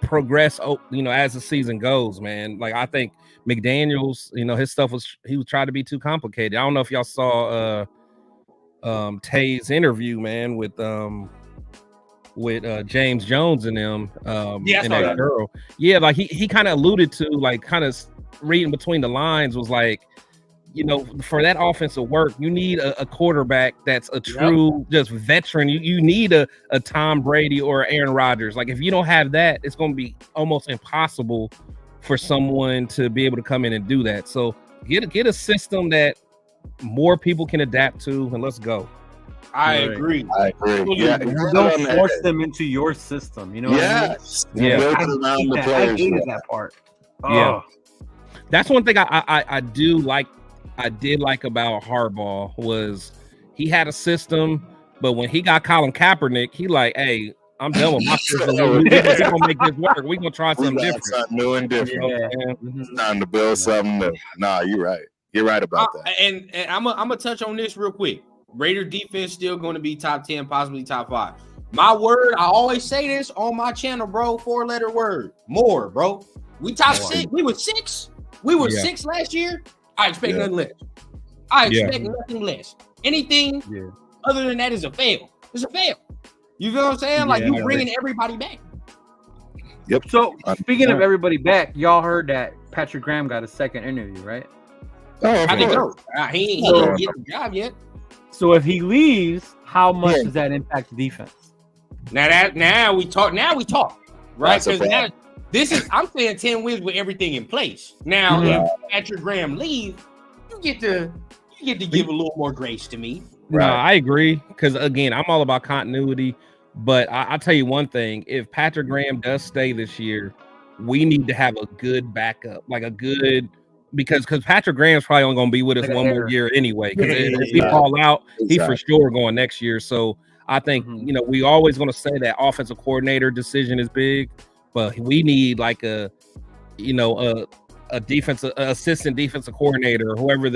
progress, as the season goes, man. Like, I think McDaniels, his stuff he was trying to be too complicated. I don't know if y'all saw Tay's interview, man, with James Jones and them. And that girl. Yeah, like he kind of alluded to, like, kind of reading between the lines, was like, for that offense to work, you need a quarterback that's a true just veteran. You need a Tom Brady or Aaron Rodgers. Like, if you don't have that, it's going to be almost impossible for someone to be able to come in and do that. So get a system that more people can adapt to, and let's go. I agree. Yeah, don't force them into your system. You know what I mean? Yeah. I hated that part. Yeah. That's one thing I do like. I did like about Harbaugh was he had a system, but when he got Colin Kaepernick, he like, hey, I'm done with my system. We're gonna make this work. We're gonna try something different. Something new and different. It's time to build something new. Nah, you're right. You're right about that. And I'm gonna touch on this real quick. Raider defense still going to be top 10, possibly top 5. My word, I always say this on my channel, bro. 4-letter word. More, bro. We top 6. We were 6. We were 6 last year. I expect nothing less. I expect nothing less. Anything other than that is a fail. It's a fail. You feel what I'm saying? Like, you bringing everybody back. Yep. So, speaking of everybody back, y'all heard that Patrick Graham got a second interview, right? Oh, I think so. He didn't get the job yet. So, if he leaves, how much does that impact the defense? Now we talk. Right? Because now I'm saying 10 wins with everything in place. Now, if Patrick Graham leaves, you get to give a little more grace to me. Right. No, I agree. Because again, I'm all about continuity. But I'll tell you one thing: if Patrick Graham does stay this year, we need to have a good backup, because Patrick Graham's probably only going to be with us one more year anyway. Because if he fall out, he for sure going next year. So I think we always going to say that offensive coordinator decision is big. But we need like a assistant defensive coordinator, whoever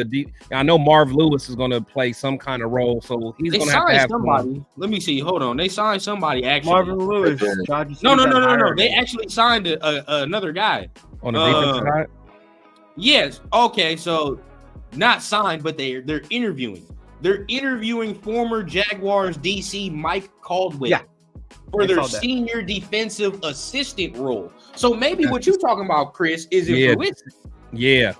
I know Marv Lewis is going to play some kind of role, so he's going to have somebody. Let me see. Hold on, they signed somebody actually. Marvin Lewis. No. They actually signed another guy on the defensive side. Yes. Okay. So not signed, but they're interviewing. They're interviewing former Jaguars DC Mike Caldwell. Yeah. For their senior defensive assistant role. So maybe what you're talking about, Chris, is influential. Yeah,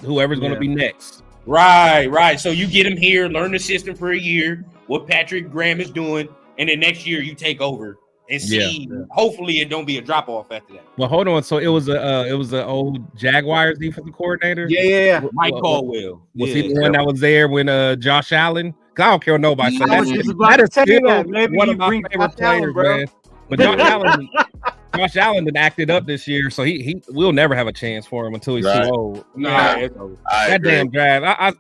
whoever's going to be next. Right. So you get him here, learn the system for a year, what Patrick Graham is doing, and then next year you take over and see. Yeah. Hopefully, it don't be a drop off after that. Well, hold on. So it was a old Jaguars defensive coordinator. Yeah. Mike Caldwell. Was he the one that was there when Josh Allen? I don't care what nobody says. That is still one of my favorite players, man. But Josh Allen done acted up this year, so we'll never have a chance for him until he's too old. That damn draft.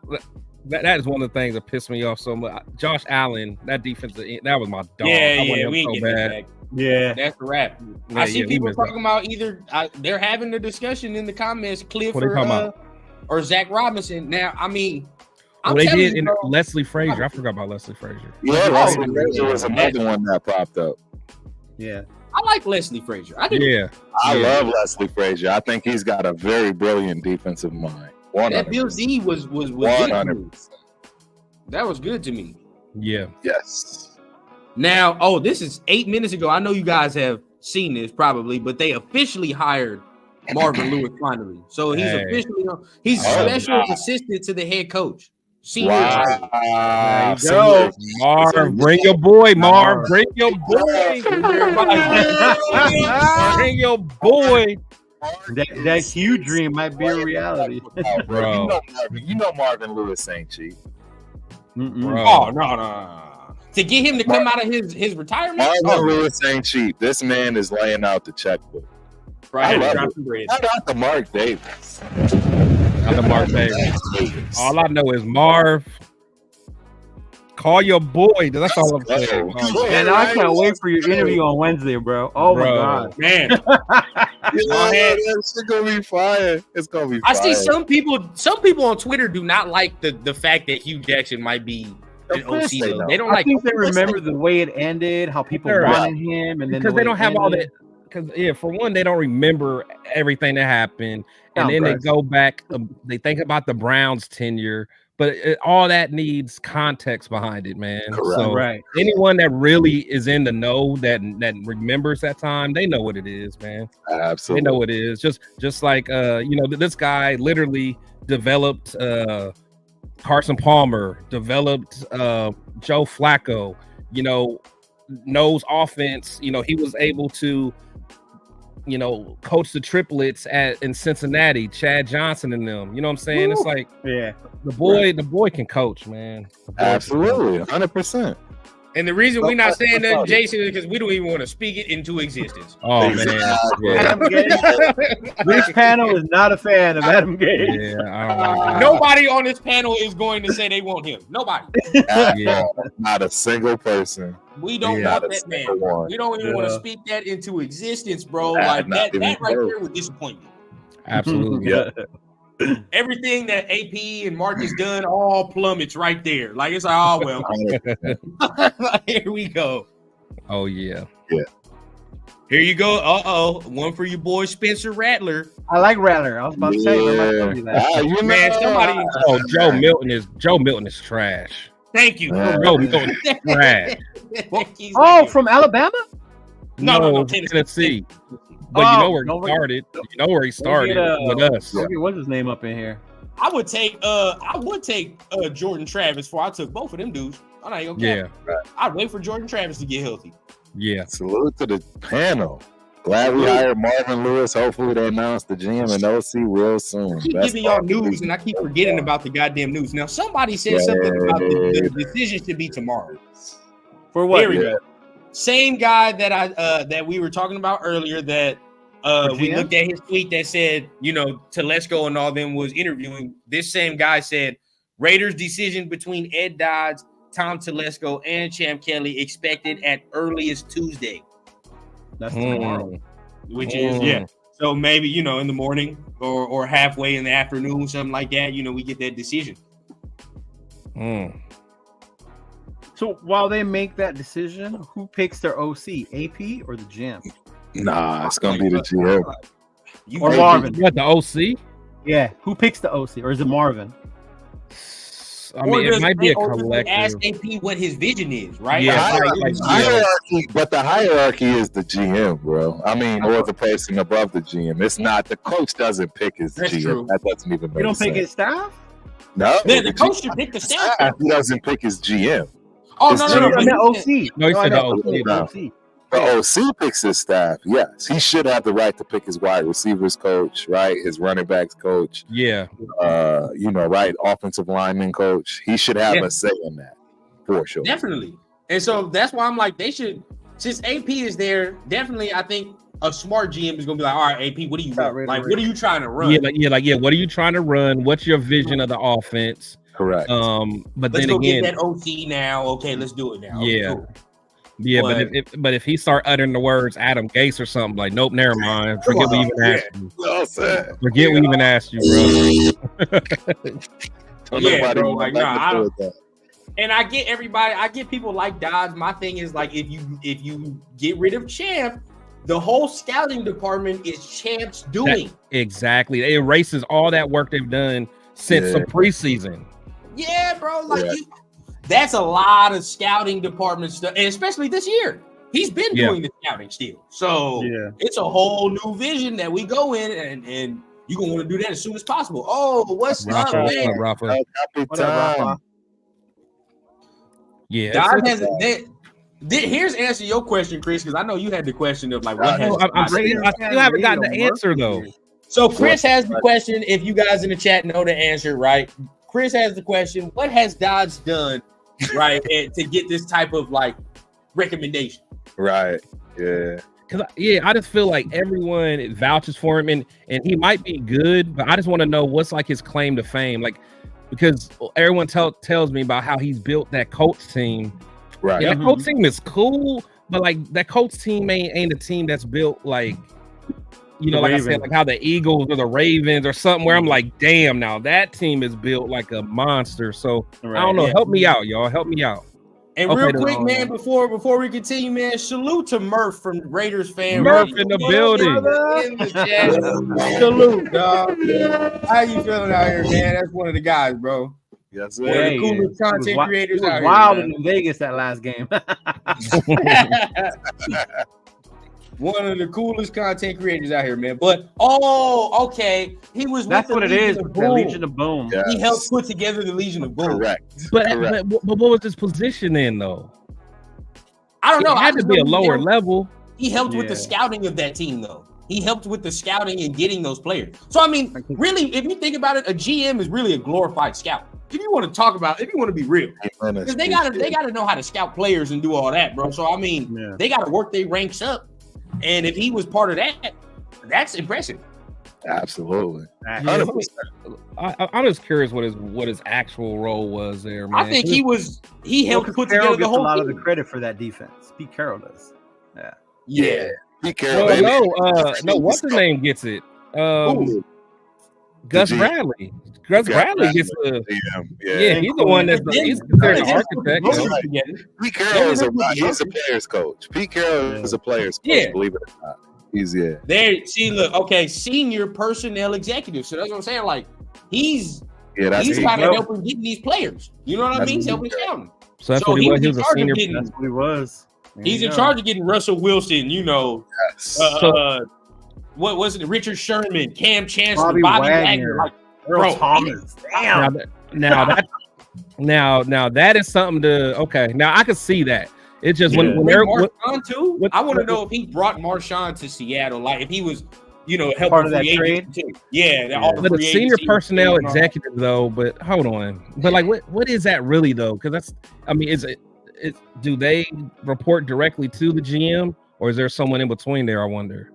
That is one of the things that pissed me off so much. Josh Allen, that defense, that was my dog. Yeah, we ain't getting that back. Yeah, that's the wrap. Yeah, I see people talking about either they're having the discussion in the comments, Cliff or Zach Robinson. Now, I mean, they did in Leslie Frazier. I forgot about Leslie Frazier. Yeah, Leslie Frazier was another one that popped up. Yeah. I like Leslie Frazier. I love Leslie Frazier. I think he's got a very brilliant defensive mind. 100%. That Bill Z was 100%. That was good to me. Yeah. Yes. Now, this is 8 minutes ago. I know you guys have seen this probably, but they officially hired Marvin Lewis finally. So he's officially special assistant to the head coach. Wow. Marv, bring your boy, Marv. Bring your boy. Bring your boy. That huge dream might be a reality. Bro. You know Marvin Lewis ain't cheap. Oh, no. To get him to come out of his retirement? Marvin Lewis ain't cheap. This man is laying out the checkbook. Right. Shout out to Mark Davis. All I know is Marv. Call your boy. That's all I'm saying. And I can't wait for your interview on Wednesday, bro. Oh my god, man! It's gonna be fire. It's gonna be fire. I see some people on Twitter do not like the fact that Hugh Jackson might be an OC. They don't like. I think they remember the way it ended, how people wanted him, and then because they don't have all that. Because for one, they don't remember everything that happened, and then they go back. They think about the Browns' tenure, but all that needs context behind it, man. Correct. So anyone that really is in the know that remembers that time, they know what it is, man. Absolutely, they know what it is. Just like this guy literally developed Carson Palmer, developed Joe Flacco. Knows offense. He was able to. Coach the triplets in Cincinnati, Chad Johnson and them. You know what I'm saying? It's like, the boy can coach, man. Absolutely, 100%. And the reason we're not saying that, Jason, is because we don't even want to speak it into existence. Oh man, Adam Gase. This panel is not a fan of Adam Gase. Yeah, nobody on this panel is going to say they want him. Nobody. Not a single person. We don't want that man. We don't even want to speak that into existence, bro. Like that right there would disappoint me. Absolutely. Everything that AP and Mark has done all plummets right there. Like it's like, here we go. Oh yeah. Here you go. One for your boy Spencer Rattler. I like Rattler. I was about to say man, Joe Milton is trash. Thank you. Joe Milton is trash. From Alabama? No, Tennessee. But you know where he started. You know where he started with us. What's his name up in here? I would take Jordan Travis before I took both of them dudes. I'm not even gonna I'd wait for Jordan Travis to get healthy. Yeah. Salute to the panel. Glad we hired Marvin Lewis. Hopefully they announce the GM and OC real soon. I keep giving y'all news and I keep forgetting about the goddamn news. Now somebody said something about the decision should be tomorrow. For what? Here we go. Same guy that that we were talking about earlier that we looked at his tweet that said, Telesco and all them was interviewing. This same guy said Raiders decision between Ed Dodds, Tom Telesco, and Champ Kelly expected at earliest Tuesday. That's tomorrow. Which is So maybe, in the morning or halfway in the afternoon, something like that, we get that decision. So while they make that decision, who picks their OC, AP or the GM? Nah, it's gonna be the GM. Or Marvin. What, the OC? Yeah. Who picks the OC? Or is it Marvin? I mean, it might be a collective. Ask AP what his vision is, right? Yeah, hierarchy, but the hierarchy is the GM, bro. I mean, or the person above the GM. It's not the coach doesn't pick his GM. True. That doesn't even make sense. You don't pick his staff? No, the coach should pick the staff. He doesn't pick his GM. Oh, no. OC. No, he said the OC. The OC picks his staff. Yes, he should have the right to pick his wide receivers coach, right? His running backs coach. Yeah. Right? Offensive lineman coach. He should have a say in that for sure. Definitely. And so that's why I'm like, they should, since AP is there, definitely I think a smart GM is gonna be like, all right, AP, what do you want? Like, what are you trying to run? What are you trying to run? What's your vision of the offense? Correct. But let's then go again, get that OT now. Okay, let's do it now. Yeah. Cool. Yeah, but if he start uttering the words Adam Gase or something, like, nope, never mind. Forget we even asked you. Forget we even asked you, bro. Yeah, bro. Like, nah, I don't. And I get everybody. I get people like Dodds. My thing is like, if you get rid of Champ, the whole scouting department is Champ's doing. Exactly. It erases all that work they've done since the preseason. Yeah, bro. Like, that's a lot of scouting department stuff, and especially this year. He's been doing the scouting still. So it's a whole new vision that we go in, and you're going to want to do that as soon as possible. Oh, what's up, man? Rafa? What up, Rafa? Yeah. Dodge has here's answer your question, Chris, because I know you had the question of like what has. I still haven't gotten the answer though. So Chris has the question. If you guys in the chat know the answer, right? Chris has the question. What has Dodge done, right, to get this type of like recommendation? Right. Yeah. Because I just feel like everyone vouches for him, and he might be good, but I just want to know what's like his claim to fame, like because everyone tells me about how he's built that Colts team. Right. Yeah, that Colts team is cool, but like that Colts team ain't a team that's built like, you know, like I said, like how the Eagles or the Ravens or something where I'm like, damn, now that team is built like a monster. So I don't know. Help me out, y'all. Help me out. And real quick, man, before we continue, man, salute to Murph from Raiders fan. Murph in the building. In the chat. Salute, dog. How you feeling out here, man? That's one of the guys, bro. Yes, one of the coolest content creators out here. Wild in Vegas that last game. One of the coolest content creators out here, man. But okay, he was. That's what it is. The Legion of Boom. Yes. He helped put together the Legion of Boom. Correct. But what was his position in though? I don't know. It had to be a lower level. He helped with the scouting of that team, though. He helped with the scouting and getting those players. So I mean, really, if you think about it, a GM is really a glorified scout. If you want to talk about, if you want to be real, because they gotta know how to scout players and do all that, bro. So I mean, they gotta work their ranks up. And if he was part of that, that's impressive. Absolutely. 100%. I'm just curious what his actual role was there, man. I think he helped put together the whole. A lot of the credit for that defense. Pete Carroll does. Yeah. Pete Carroll. No. What's his name gets it? Gus Bradley. Gus Bradley gets the. Yeah, he's the one that's he's considered an architect. Pete Carroll is a player's coach. Pete Carroll is a player's coach. Believe it or not, he's there. See, look, okay, senior personnel executive. So that's what I'm saying. Like he's kind of helping getting these players. You know what I mean? He's helping scouting. So that's what he was. He was a senior. That's what he was. He's in charge of getting Russell Wilson. You know. What was it? Richard Sherman, Cam Chancellor, Bobby Wagner, like Earl Thomas. Damn. Now that is something to. Okay, now I can see that. It's just when Marshawn too. I want to know if he brought Marshawn to Seattle, like if he was, you know, helping part of that trade. Too. Yeah. But the senior personnel executive though. But hold on. But like, what is that really though? Because that's. I mean, do they report directly to the GM or is there someone in between there? I wonder.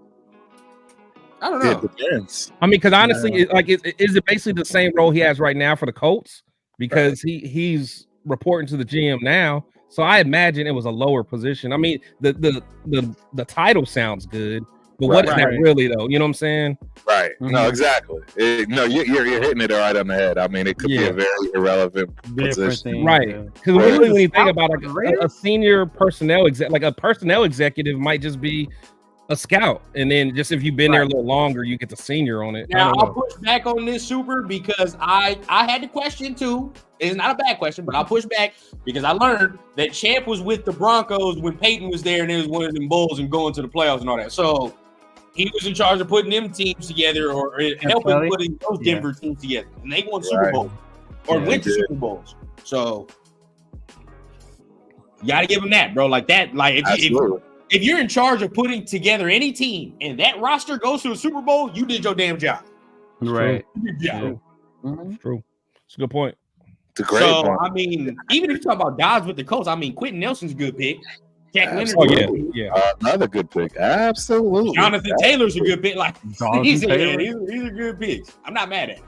I don't know. It depends. I mean, because honestly, is it basically the same role he has right now for the Colts? Because he's reporting to the GM now, so I imagine it was a lower position. I mean, the title sounds good, but what is that really though? You know what I'm saying? Right. Mm-hmm. No, exactly. You're hitting it right on the head. I mean, it could be a very irrelevant position, right? Because when you think about a senior personnel a personnel executive might just be a scout, and then just if you've been there a little longer, you get the senior on it. Now I'll push back on this super because I had the question too. It's not a bad question, but I'll push back because I learned that Champ was with the Broncos when Peyton was there, and it was one of them Bulls and going to the playoffs and all that. So he was in charge of putting them teams together or helping putting those Denver teams together, and they won Super Bowl or went to Super Bowls. So you got to give him that, bro. Like that, like if you're in charge of putting together any team and that roster goes to a Super Bowl, you did your damn job. Right. True. True. It's a good point. It's a great point. I mean, even if you talk about Dodds with the Colts, I mean, Quentin Nelson's a good pick. Jack Leonard, another good pick. Absolutely. Jonathan Taylor's a good pick. Like these are good picks. I'm not mad at it.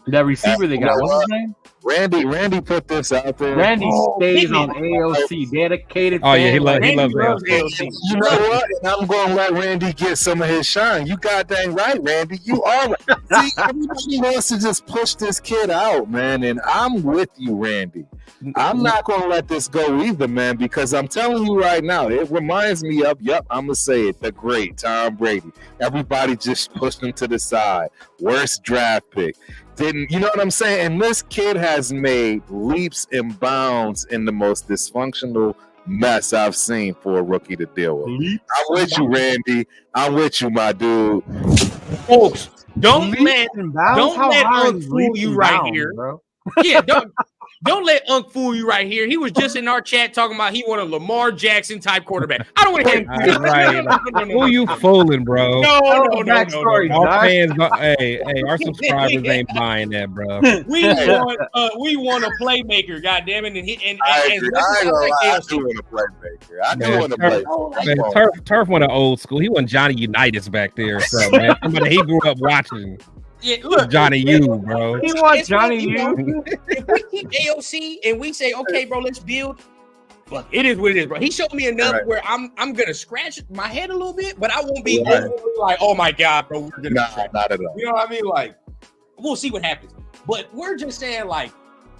That receiver they got, what's his name? Randy put this out there. Randy stays on AOC, dedicated. Oh yeah, he loves AOC. You know what? And I'm gonna let Randy get some of his shine. You goddamn right, Randy. You are. See, everybody wants to just push this kid out, man, and I'm with you, Randy. I'm not gonna let this go either, man, because I'm telling you right now, it reminds me of, I'm gonna say it, the great Tom Brady. Everybody just pushed him to the side. Worst draft pick. Didn't, you know what I'm saying? And this kid has made leaps and bounds in the most dysfunctional mess I've seen for a rookie to deal with. I'm with you, Randy. I'm with you, my dude. Folks, don't let Unc fool you right here, bro. Yeah, don't let Unc fool you right here. He was just in our chat talking about he wanted a Lamar Jackson type quarterback. I don't want to hear him. Right. Who you fooling, bro? No. Our fans, hey, our subscribers ain't buying that, bro. We want a playmaker, goddamn it. I do want a playmaker. I do want a playmaker. Turf went an old school. He wasn't Johnny Unitas back there, so man. Somebody he grew up watching. Yeah, look, Johnny U, bro. He wants Johnny U. If we keep AOC and we say, okay, bro, let's build. Fuck, it is what it is, bro. He showed me enough where I'm gonna scratch my head a little bit, but I won't be like, oh my god, bro, we're gonna not at all. You know what I mean? Like, we'll see what happens. But we're just saying, like,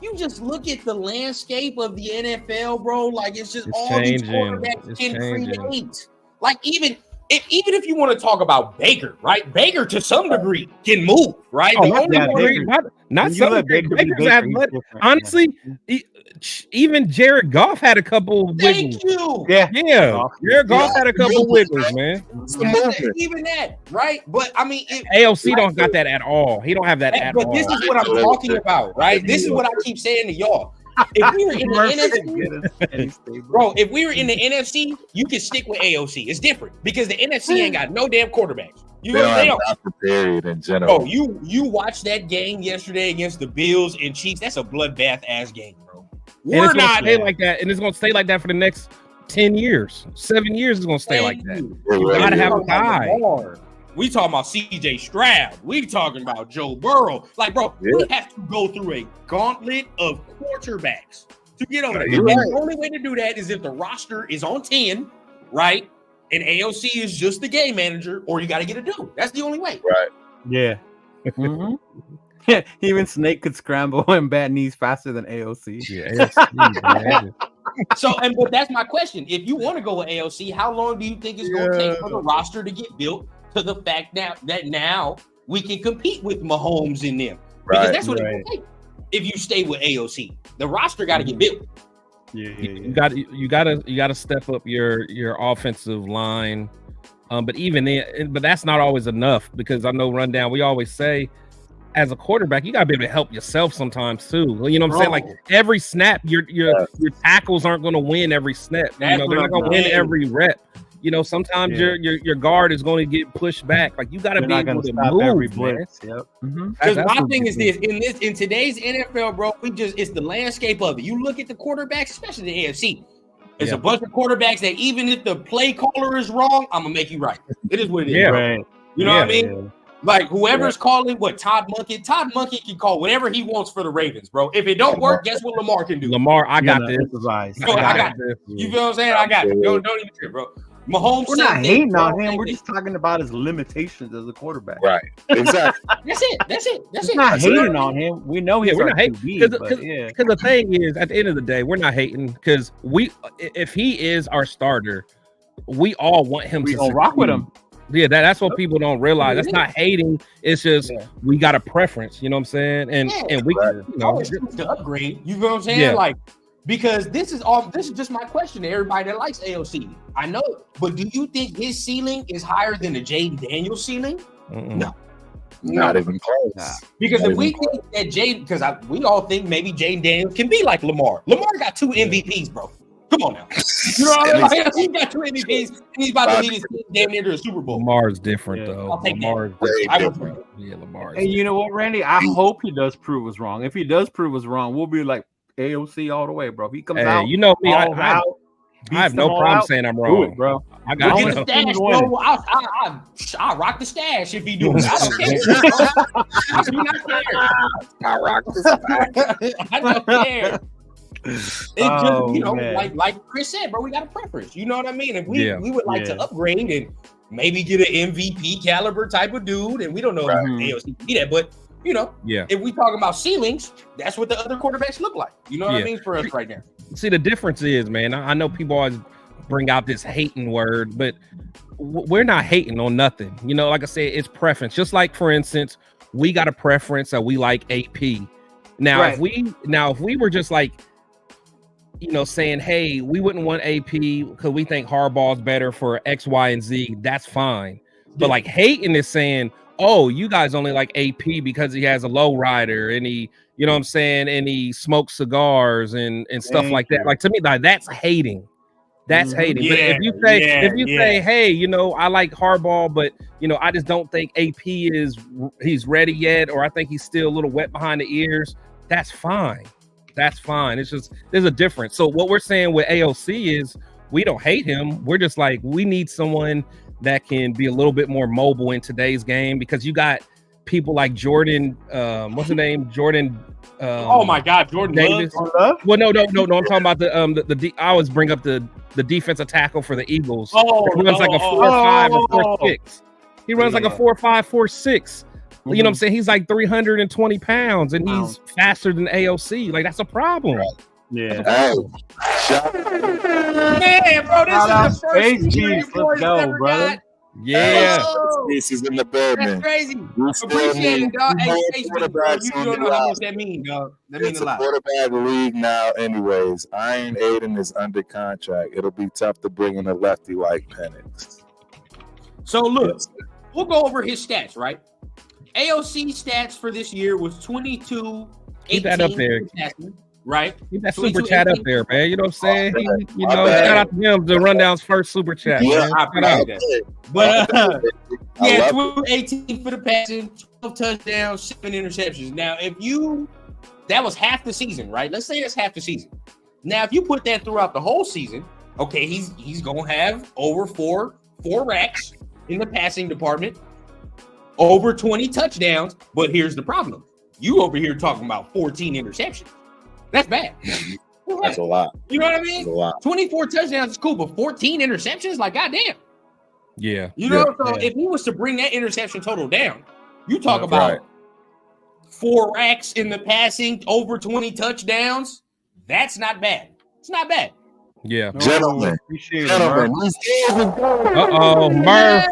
you just look at the landscape of the NFL, bro. Like, it's all changing. These quarterbacks can create. Like, even if you want to talk about Baker, right? Baker to some degree can move, right? Not some degree. Honestly, even Jared Goff had a couple of wiggles. Thank you. Yeah. Jared Goff had a couple of wiggles, man. Even that, right? But I mean, AOC don't got that at all. He don't have that at all. But this is what I'm talking about, right? This is what I keep saying to y'all. If we were in the NFC, bro, if we were in the NFC, you can stick with AOC. It's different because the NFC ain't got no damn quarterbacks. They don't. Period in general. Bro, you watched that game yesterday against the Bills and Chiefs. That's a bloodbath ass game, bro. We're not like that, and it's gonna stay like that for the next 10 years, 7 years. It's gonna stay like that. You gotta have a guy. We talking about CJ Stroud. We talking about Joe Burrow. Like, bro, we have to go through a gauntlet of quarterbacks to get over there. The only way to do that is if the roster is on 10, right? And AOC is just the game manager, or you got to get a dude. That's the only way. Right. Yeah. Mm-hmm. Yeah. Even Snake could scramble and bat knees faster than AOC. Yeah. But that's my question. If you want to go with AOC, how long do you think it's going to take for the roster to get built to the fact that now we can compete with Mahomes in them? Because that's what it's going to take. If you stay with AOC, the roster got to get built. You got to step up your offensive line, but even then, but that's not always enough because I know Rundown. We always say, as a quarterback, you got to be able to help yourself sometimes too. You know what I'm saying? Like every snap, your tackles aren't going to win every snap. They're not going to win every rep. You know, sometimes your guard is going to get pushed back. Like you got to be able to move every blitz. Yep. Because my thing is this: in today's NFL, bro, it's the landscape of it. You look at the quarterbacks, especially the AFC. There's a bunch of quarterbacks that even if the play caller is wrong, I'm gonna make you right. It is what it is. Bro. You know what I mean? Yeah. Like whoever's calling Todd Munkett can call whatever he wants for the Ravens, bro. If it don't work, guess what Lamar can do? Lamar, I got this. I got this. You feel what I'm saying? I got it. Don't even trip, bro. Mahomes, we're not hating on him. We're just talking about his limitations as a quarterback. Right. Exactly. That's it. We're not hating on him. We know he's not hating. Because the thing is, at the end of the day, we're not hating because if he is our starter, we all want him to rock with him. Yeah, that's what people don't realize. That's not hating. It's just we got a preference. You know what I'm saying? And we to upgrade. You know what I'm saying? Yeah. Like. Because this is just my question to everybody that likes AOC. I know, but do you think his ceiling is higher than the Jaden Daniels ceiling? No. Not even close. Because if we think that Jaden, we all think maybe Jaden Daniels can be like Lamar. Lamar got 2 MVPs, bro. Come on now. You know what I mean? He got 2 MVPs and he's about to lead his team damn near to a Super Bowl. Lamar's different though. I'll take Lamar's different. Yeah, Lamar's. And you know what, Randy? I hope he does prove us wrong. If he does prove us wrong, we'll be like AOC all the way, bro. If he comes out, you know me, I have no problem saying I'm wrong, it, bro. I got get the stash, bro. I'll rock the stash if he do it. I don't care. I do not care. I rock the stash. I don't care. It's just, you know, like Chris said, bro, we got a preference. You know what I mean? If we would like to upgrade and maybe get an MVP caliber type of dude, and we don't know if AOC can be that, but you know, if we talking about ceilings, that's what the other quarterbacks look like. You know what I mean for us right now. See, the difference is, man, I know people always bring out this hating word, but we're not hating on nothing. You know, like I said, it's preference. Just like, for instance, we got a preference that we like AP. Now, if we were just like, you know, saying, hey, we wouldn't want AP because we think Harbaugh's better for X, Y, and Z, that's fine. But like hating is saying, oh, you guys only like AP because he has a low rider and he, you know what I'm saying, and he smokes cigars and stuff like that. Like, to me, like, that's hating. That's hating. But if you say, hey, you know, I like Harbaugh, but you know, I just don't think AP he's ready yet, or I think he's still a little wet behind the ears, that's fine. That's fine. It's just there's a difference. So what we're saying with AOC is we don't hate him. We're just like, we need someone that can be a little bit more mobile in today's game, because you got people like Jordan, what's the name? Jordan. Oh my God, Jordan Davis. Love? Well, no. I'm talking about the I always bring up the defensive tackle for the Eagles. He runs like a 4.5 or 4.6. He runs like a 4.5, 4.6. You know what I'm saying? He's like 320 pounds and he's faster than AOC. Like, that's a problem. Right. Yeah. Man, bro, this is the first year let's go, brother. Yeah. This is in the building. That's crazy. Appreciate it, dog. Hey, bro, you don't know how much that means, dog. That means a lot. It's a quarterback league now anyways. Iron Aiden is under contract. It'll be tough to bring in a lefty like Penix. So, look, we'll go over his stats, right? AOC stats for this year was 22. Keep that up there. Right? Keep that super chat up there, man. You know what I'm saying? You know, shout out to him to Rundown's first super chat. Yeah, I appreciate that. But yeah, 18 for the passing, 12 touchdowns, 7 interceptions. Now, that was half the season, right? Let's say that's half the season. Now, if you put that throughout the whole season, okay, he's gonna have over four racks in the passing department, over 20 touchdowns. But here's the problem: you over here talking about 14 interceptions. That's bad. That's a lot. You know what I mean? That's a lot. 24 touchdowns is cool, but 14 interceptions, like, goddamn. Yeah. You know, so if he was to bring that interception total down, you talk about 4 racks in the passing, over 20 touchdowns. That's not bad. It's not bad. Yeah. Gentlemen. Appreciate it, Murph. Murph.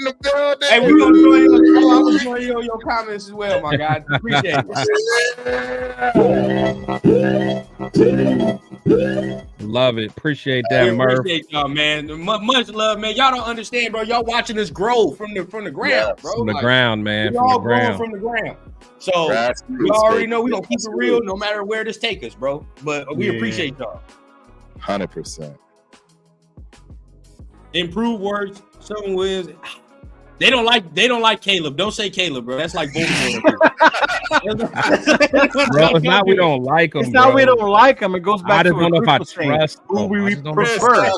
Hey, we're gonna join you. I'm gonna join you on your comments as well, my guy. Appreciate it. Love it. Appreciate that, Murph. Appreciate y'all, man. Much love, man. Y'all don't understand, bro. Y'all watching us grow from the ground, bro. From the ground, man. We all growing from the ground. So you already know we gonna keep it real no matter where this take us, bro. But we appreciate y'all. 100%. Improved words. Some wins. They don't like Caleb. Don't say Caleb, bro. That's like Voldemort. Bro, it's not we don't like him. It's not we don't like him. It goes back to I don't know if I trust who we prefer.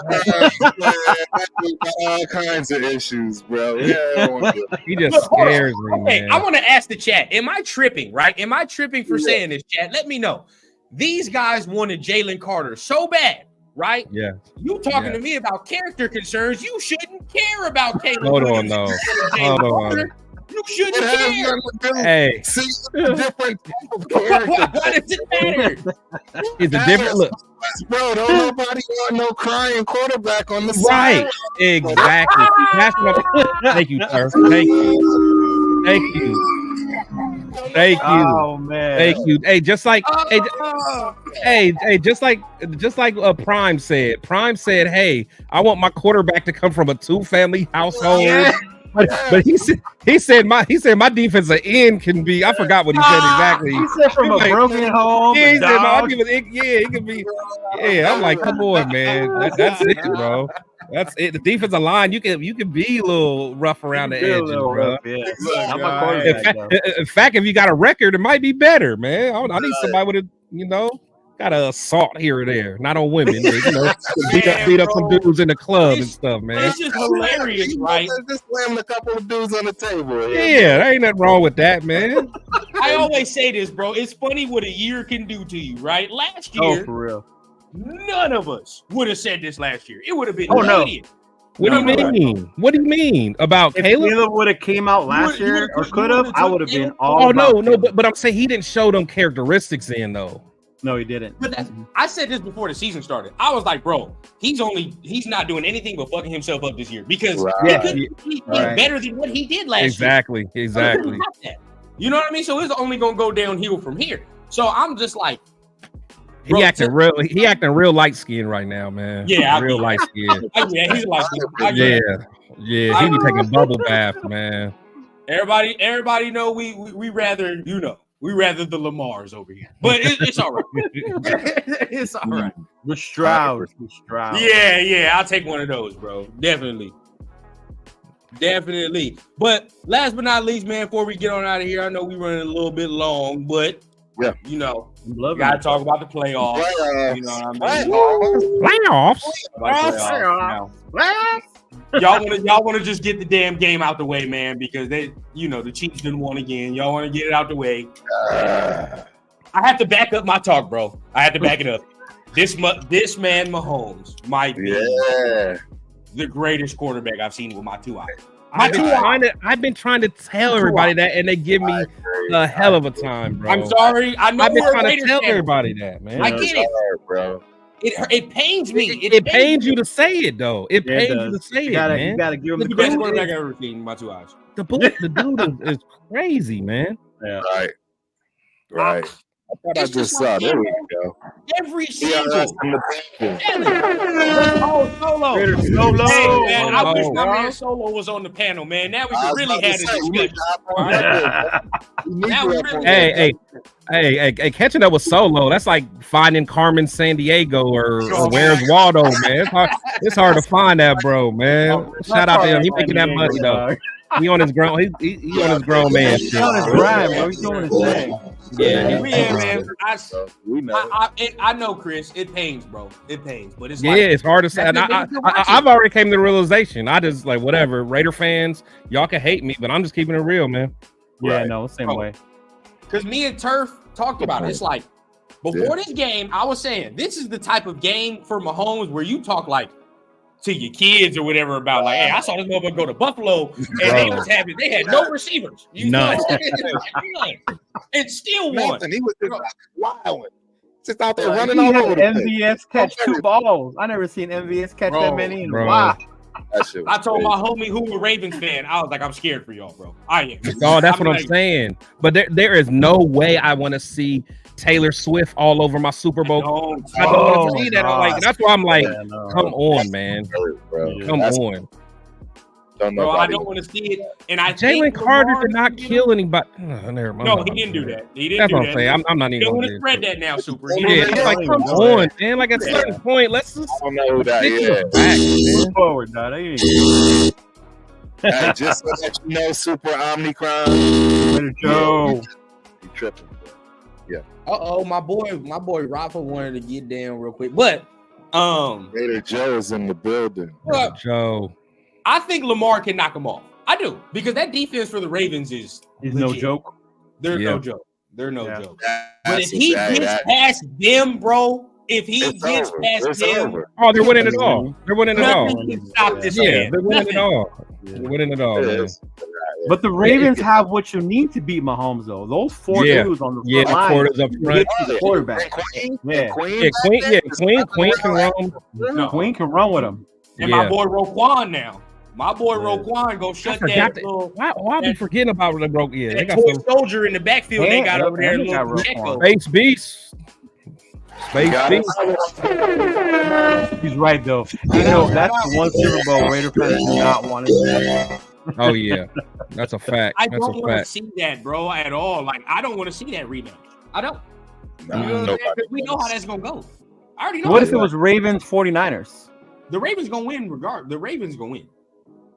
All kinds of issues, bro. Yeah, he just scares me. Okay, man. I want to ask the chat. Am I tripping? Right? Am I tripping for saying this, chat? Let me know. These guys wanted Jalen Carter so bad. Right? Yeah. You talking to me about character concerns? You shouldn't care about Caleb. Hold on, no. Hold on. You shouldn't care. Hey, see different type of character. Why does it matter? It's a different look, bro. Don't nobody want no crying quarterback on the side. Right? Exactly. Thank you, sir. Thank you. Thank you. Thank you. Oh man. Thank you. Hey, just like just like Prime said. Prime said, "Hey, I want my quarterback to come from a 2-family household." Yeah. But he said my defensive end can be. I forgot what he said exactly. He said from a broken home. Yeah, he said my he can be. Yeah, I'm like, come on, man. That's it, bro. That's it. The defensive line, you can be a little rough around the edges, bro. Yeah. In fact, if you got a record, it might be better, man. I need somebody with a, got to assault here or there, not on women. But, beat up some dudes in the club and stuff, man. It's just hilarious, right? Just slamming a couple of dudes on the table. Yeah, there ain't nothing wrong with that, man. I always say this, bro. It's funny what a year can do to you, right? Last year, for real. None of us would have said this last year. It would have been idiot. What do you mean? What do you mean about Caleb? Caleb would have came out last year or could have, I would have been all. Oh no, but I'm saying he didn't show them characteristics in though. No, he didn't. But I said this before the season started. I was like, bro, he's not doing anything but fucking himself up this year because he could better than what he did last year. Exactly. You know what I mean? So it's only gonna go downhill from here. So I'm just like, bro, he acting real light skinned right now, man. Yeah, real light skinned. Yeah, he's light skinned. Yeah, he be taking bubble baths, man. Everybody know we rather we rather the Lamars over here, but it's all right. It's all right. With Stroud. Yeah, I'll take one of those, bro. Definitely. But last but not least, man, before we get on out of here, I know we running a little bit long, but you gotta talk about the playoffs. You know what I mean? Playoffs. Y'all want to just get the damn game out the way, man, because the Chiefs didn't win again. Y'all want to get it out the way. I have to back up my talk, bro. I have to back it up. This man Mahomes might be the greatest quarterback I've seen with my 2 eyes. I've been trying to tell everybody that, and they give me a hell of a time, bro. I'm sorry. I know I've been trying to tell everybody that, man. I get it, bro. It pains me. It pains you to say it, though. It pains you to say it, man. You gotta give him the best quarterback I've ever seen in my 2 eyes. The dude is crazy, man. Yeah. Right. I thought I just saw. There we go. Every single. Solo. Hey, man, I wish my man Solo was on the panel, man. Now we could really have this discussion. Hey, catching up with Solo, that's like finding Carmen San Diego or Where's Waldo, man. It's hard to find that, bro, man. Shout out to him. He making that money, though. He on his grown. He on his grown man shit. He's on his grind, bro. He's doing his thing. Yeah, man. I know, Chris. It pains, bro. It pains, but it's it's hard to say. And I've already came to the realization. I just like whatever. Raider fans, y'all can hate me, but I'm just keeping it real, man. Yeah, no, same way. Because me and Turf talked about it. It's like before this game, I was saying this is the type of game for Mahomes where you talk like to your kids or whatever about like, hey, I saw this motherfucker go to Buffalo and they had no receivers. None. And still won. He was just wilding. Just out there running all over the MVS catch 2 balls. I never seen MVS catch that many in a while. I told my homie who a Ravens fan, I was like, I'm scared for y'all, bro. I am. Oh, that's what I'm saying. But there is no way I want to see Taylor Swift all over my Super Bowl. I don't want to see that. Like, that's why I'm like, come on, man. Come on. Bro, I don't want to see it. And Jalen Carter did not kill anybody. Never mind. No, he didn't do that. That's what I'm saying. I'm not even. You don't want to spread that now, Super. It's like, come on, man. Like at a certain point, let's just. I don't know who that is. Move forward, dog. Just so that you know, Super Omnicron. Joe. You tripping? Yeah. My boy Rafa wanted to get down real quick, but Raider Joe is in the building. Joe. I think Lamar can knock him off. I do, because that defense for the Ravens is no joke. They're no joke. They're no joke. But if he gets past them, bro, they're winning it all. They're winning it all. Nothing can stop this man. They're winning it all. They're winning it all. Man. But the Ravens have what you need to beat Mahomes, though. Those 4 dudes on the front line. Quarters up front. The quarterback. Queen can run. Queen can run with him. And my boy Roquan now. My boy Roquan go shut that little. Why are we forgetting about the broke? Yeah, they got toy soldier in the backfield. They got over there. Space Beast. He's right though. You know that's the one Super Bowl Raider fans do not want to see. Oh yeah, that's a fact. I don't want to see that, bro, at all. Like I don't want to see that rematch. I don't. We know how that's gonna go. I already know. What if it was Ravens 49ers? The Ravens gonna win The Ravens gonna win.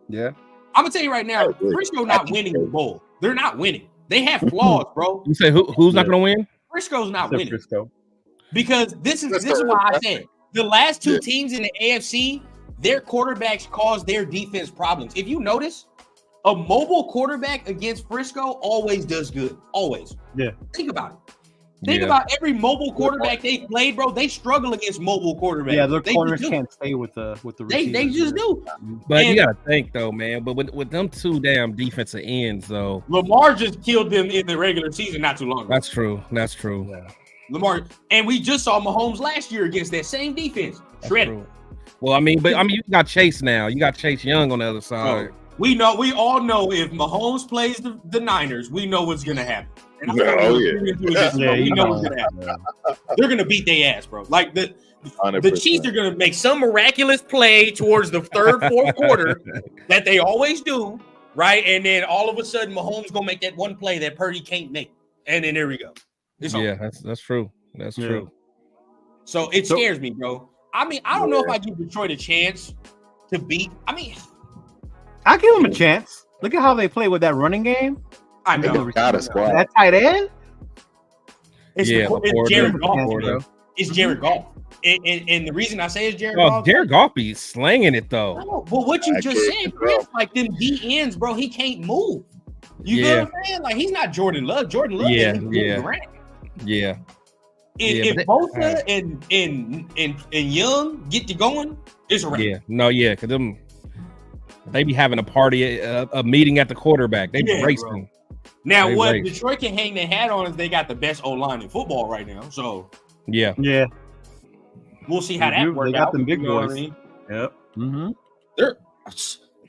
Yeah. I'm gonna tell you right now, Frisco not winning the bowl. They're not winning. They have flaws, bro. You say who's not gonna win? Frisco's not winning. Frisco. Because this is why I said the last two teams in the AFC, their quarterbacks cause their defense problems. If you notice, a mobile quarterback against Frisco always does good. Always. Yeah. Think about it. Think about every mobile quarterback they played, bro. They struggle against mobile quarterbacks. Yeah, their corners can't stay with the receivers. They just do. But you gotta think though, man. But with them two damn defensive ends, though, Lamar just killed them in the regular season not too long ago. That's true. Yeah. Lamar, and we just saw Mahomes last year against that same defense. Shredded. Well, I mean, you got Chase now. You got Chase Young on the other side. We all know if Mahomes plays the Niners, we know what's gonna happen. We know what's gonna happen. They're gonna beat their ass, bro. Like the 100%. Chiefs are gonna make some miraculous play towards the third, fourth quarter that they always do, right? And then all of a sudden, Mahomes gonna make that one play that Purdy can't make, and then there we go. That's true. That's true. So it scares me, bro. I mean, I don't know if I give Detroit a chance to beat. I mean, I give them a chance. Look at how they play with that running game. I know. That tight end. It's Jared Goff, bro. It's Jared Goff. And the reason I say it's Jared Goff. Jared Goff be slanging it though. No, but what you just said, Chris, like them D ends, bro, he can't move. You know what I'm saying? Like he's not Jordan Love. Jordan Love around. Yeah. If Bosa and Young get to going, it's a wrap. Because they be having a party, a meeting at the quarterback. They be racing. Bro. Now, what Detroit can hang their hat on is they got the best O-line in football right now. So, yeah, we'll see how that works out. They got them big boys. I mean? Yep. Mm-hmm.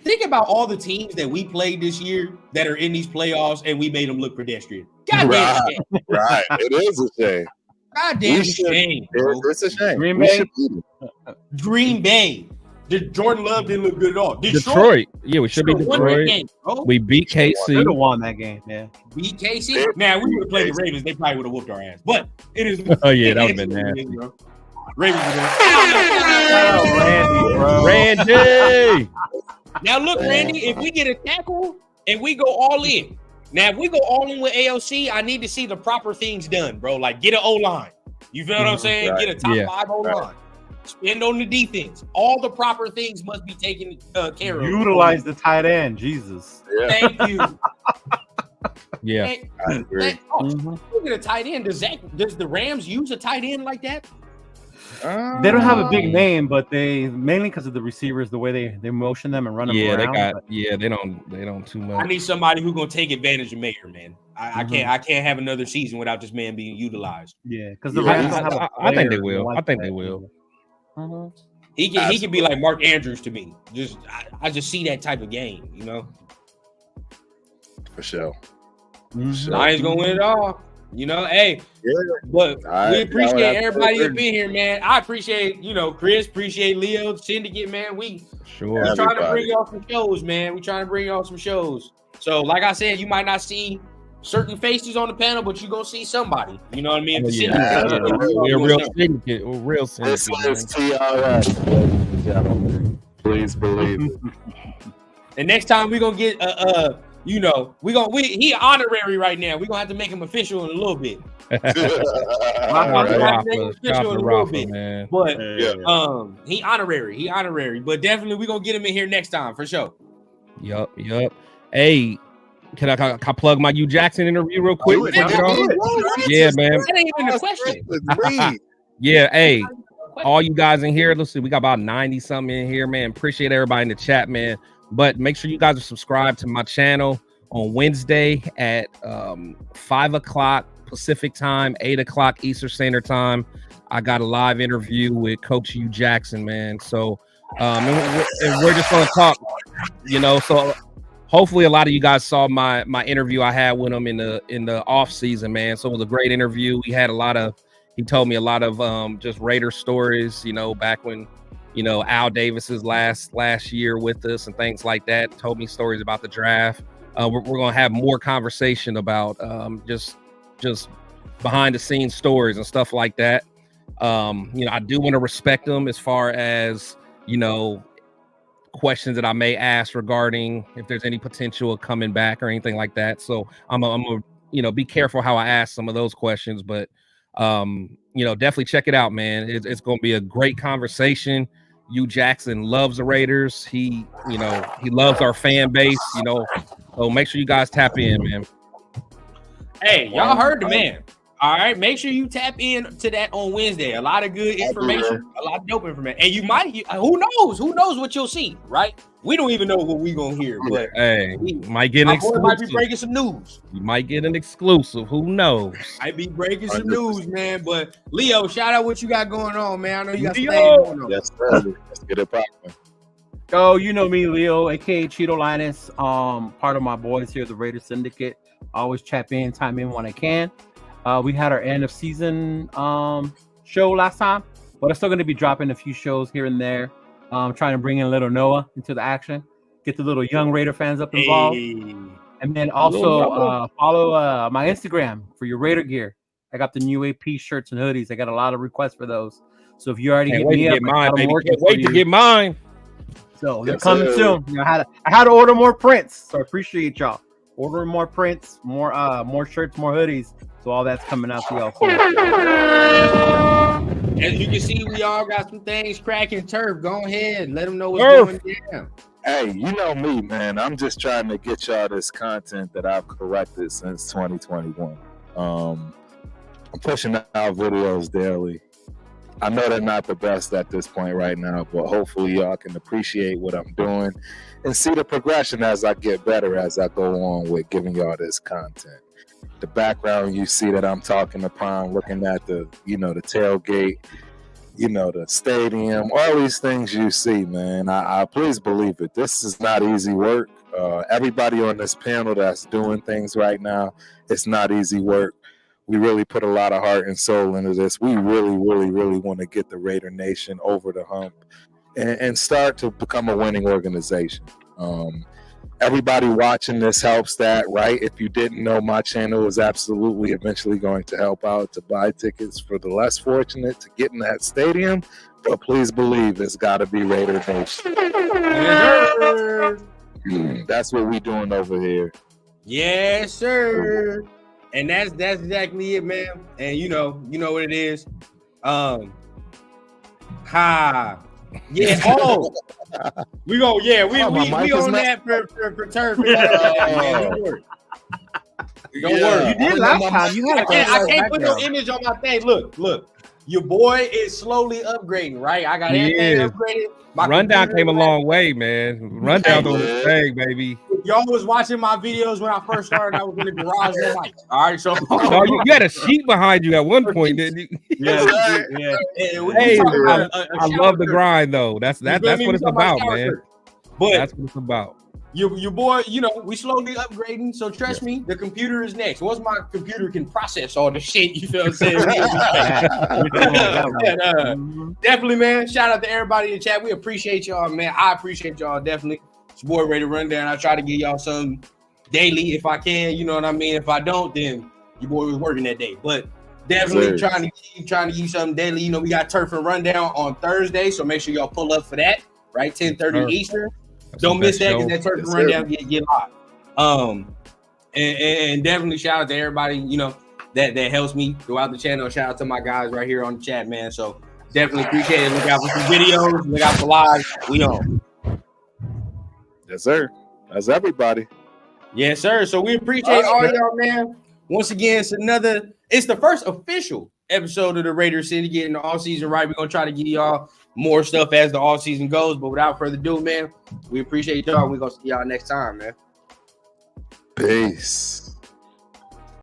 Think about all the teams that we played this year that are in these playoffs, and we made them look pedestrian. Goddamn shame. Right. It is a shame. Goddamn shame, bro. It's a shame. Green Bay. Jordan Love didn't look good at all. Detroit. Yeah, we should be Detroit. We beat KC. Should have won that game. Yeah. Beat KC. Now we would have played the Ravens. They probably would have whooped our ass. But it is. Oh yeah, that would have been nasty. Ravens. Randy. Now look, Randy. If we get a tackle and we go all in. Now if we go all in with AOC, I need to see the proper things done, bro. Like get an O-line. You feel what I'm saying? Right. Get a top 5 O-line. Spend on the defense. All the proper things must be taken care of. Utilize the tight end. Jesus. Yeah. Thank you. Yeah. I agree. Look at a tight end. Does the Rams use a tight end like that? They don't have a big name, but they mainly because of the receivers, the way they motion them and run them around. They don't too much. I need somebody who's gonna take advantage of Mayer, man. I can't have another season without this man being utilized. Yeah, because the Rams don't have a I think they will. I think they will. He can be like Mark Andrews to me. I just see that type of game, you know. For sure. Lions gonna win it all, you know. Hey, but we appreciate everybody that's been here, man. I appreciate Chris, appreciate Leo, Syndicate, man. We trying to bring y'all some shows, man. We trying to bring y'all some shows. So, like I said, you might not see certain faces on the panel, but you're gonna see somebody. You know what I mean? We're real Syndicate. We're real Syndicate. This is TRS, ladies and gentlemen. Please believe it. And next time we're gonna get he honorary right now. We're gonna have to make him official in a little bit. Man. But he honorary. But definitely we're gonna get him in here next time for sure. Yup. Hey. Can I plug my Hugh Jackson interview real quick? Yeah, man. That ain't even a question. Yeah, hey, all you guys in here, let's see, we got about 90 something in here, man. Appreciate everybody in the chat, man. But make sure you guys are subscribed to my channel on Wednesday at 5 o'clock Pacific time, 8 o'clock Eastern Standard Time. I got a live interview with Coach Hugh Jackson, man. So and we're just gonna talk, so hopefully a lot of you guys saw my interview I had with him in the off season, man. So it was a great interview. He told me a lot of just Raider stories, back when, Al Davis's last year with us and things like that. Told me stories about the draft. We're going to have more conversation about just behind the scenes stories and stuff like that. I do want to respect him as far as, questions that I may ask regarding if there's any potential of coming back or anything like that. So I'm gonna be careful how I ask some of those questions, but Definitely check it out, man. It's going to be a great conversation. Hugh Jackson loves the Raiders. He loves our fan base, so make sure you guys tap in, man. Hey, y'all heard the man. All right, make sure you tap in to that on Wednesday. A lot of good information, a lot of dope information. And you might, who knows what you'll see, right? We don't even know what we're going to hear. But hey, might get an exclusive. Might be breaking some news. You might get an exclusive. Who knows? Might be breaking some news, man. But Leo, shout out what you got going on, man. I know you got some things going on. Yes, sir. Let's get it popping. Oh, you know me, Leo, aka Cheeto Linus. Part of my boys here, the Raider Syndicate. I always chime in when I can. We had our end of season show last time, but I'm still going to be dropping a few shows here and there. Trying to bring in little Noah into the action, get the little young Raider fans up involved, and then also follow my Instagram for your Raider gear. I got the new AP shirts and hoodies. I got a lot of requests for those. So if you already hit me up, wait to get mine. So they're coming soon. I had to order more prints, so I appreciate y'all. Ordering more prints, more shirts, more hoodies. So all that's coming out to y'all. As you can see, we all got some things cracking. Turf, go ahead. Let them know what's going down. Hey, you know me, man. I'm just trying to get y'all this content that I've corrected since 2021. I'm pushing out videos daily. I know they're not the best at this point right now, but hopefully y'all can appreciate what I'm doing and see the progression as I get better as I go on with giving y'all this content. The background you see that I'm talking upon, looking at the tailgate, the stadium, all these things you see, man. I please believe it. This is not easy work. Everybody on this panel that's doing things right now, it's not easy work. We really put a lot of heart and soul into this. We really, really, really want to get the Raider Nation over the hump and start to become a winning organization. Everybody watching this helps that, right? If you didn't know, my channel is absolutely eventually going to help out to buy tickets for the less fortunate to get in that stadium. But please believe it's got to be Raider Nation. That's what we're doing over here. Yes, sir. And that's exactly it, man. And you know what it is. Yeah. Oh, we on that for turf. Don't worry. Don't worry. You did last time. You had I can't put no image on my thing. Look. Your boy is slowly upgrading, right? I got everything upgraded. My Rundown came a long way, man. Rundown on the thing, baby. Y'all was watching my videos when I first started. I was in the garage. All right, so you had a sheet behind you at one point, didn't you? Yeah. Hey, I love the grind, though. That's what it's about, man. But that's what it's about. Your boy, we slowly upgrading. So trust me, the computer is next. Once my computer can process all the shit, you feel what I'm saying? Definitely, man. Shout out to everybody in the chat. We appreciate y'all, man. I appreciate y'all definitely. It's your boy Raider Rundown. I try to give y'all some daily if I can. You know what I mean? If I don't, then your boy was working that day. But definitely trying to give you something daily. We got Turf and Rundown on Thursday, so make sure y'all pull up for that. Right, 10:30 Eastern. Don't miss that because that Turf and Rundown get live. And definitely shout out to everybody, that helps me throughout the channel. Shout out to my guys right here on the chat, man. So definitely appreciate it. Look out for some videos. Look out for lives. We on. Yes, sir. That's everybody. Yes, sir. So we appreciate all y'all, man. Once again, it's the first official episode of the Raider Syndicate in the off season, right? We're gonna try to give y'all more stuff as the off season goes, but without further ado, man, we appreciate y'all. We're gonna see y'all next time, man. Peace.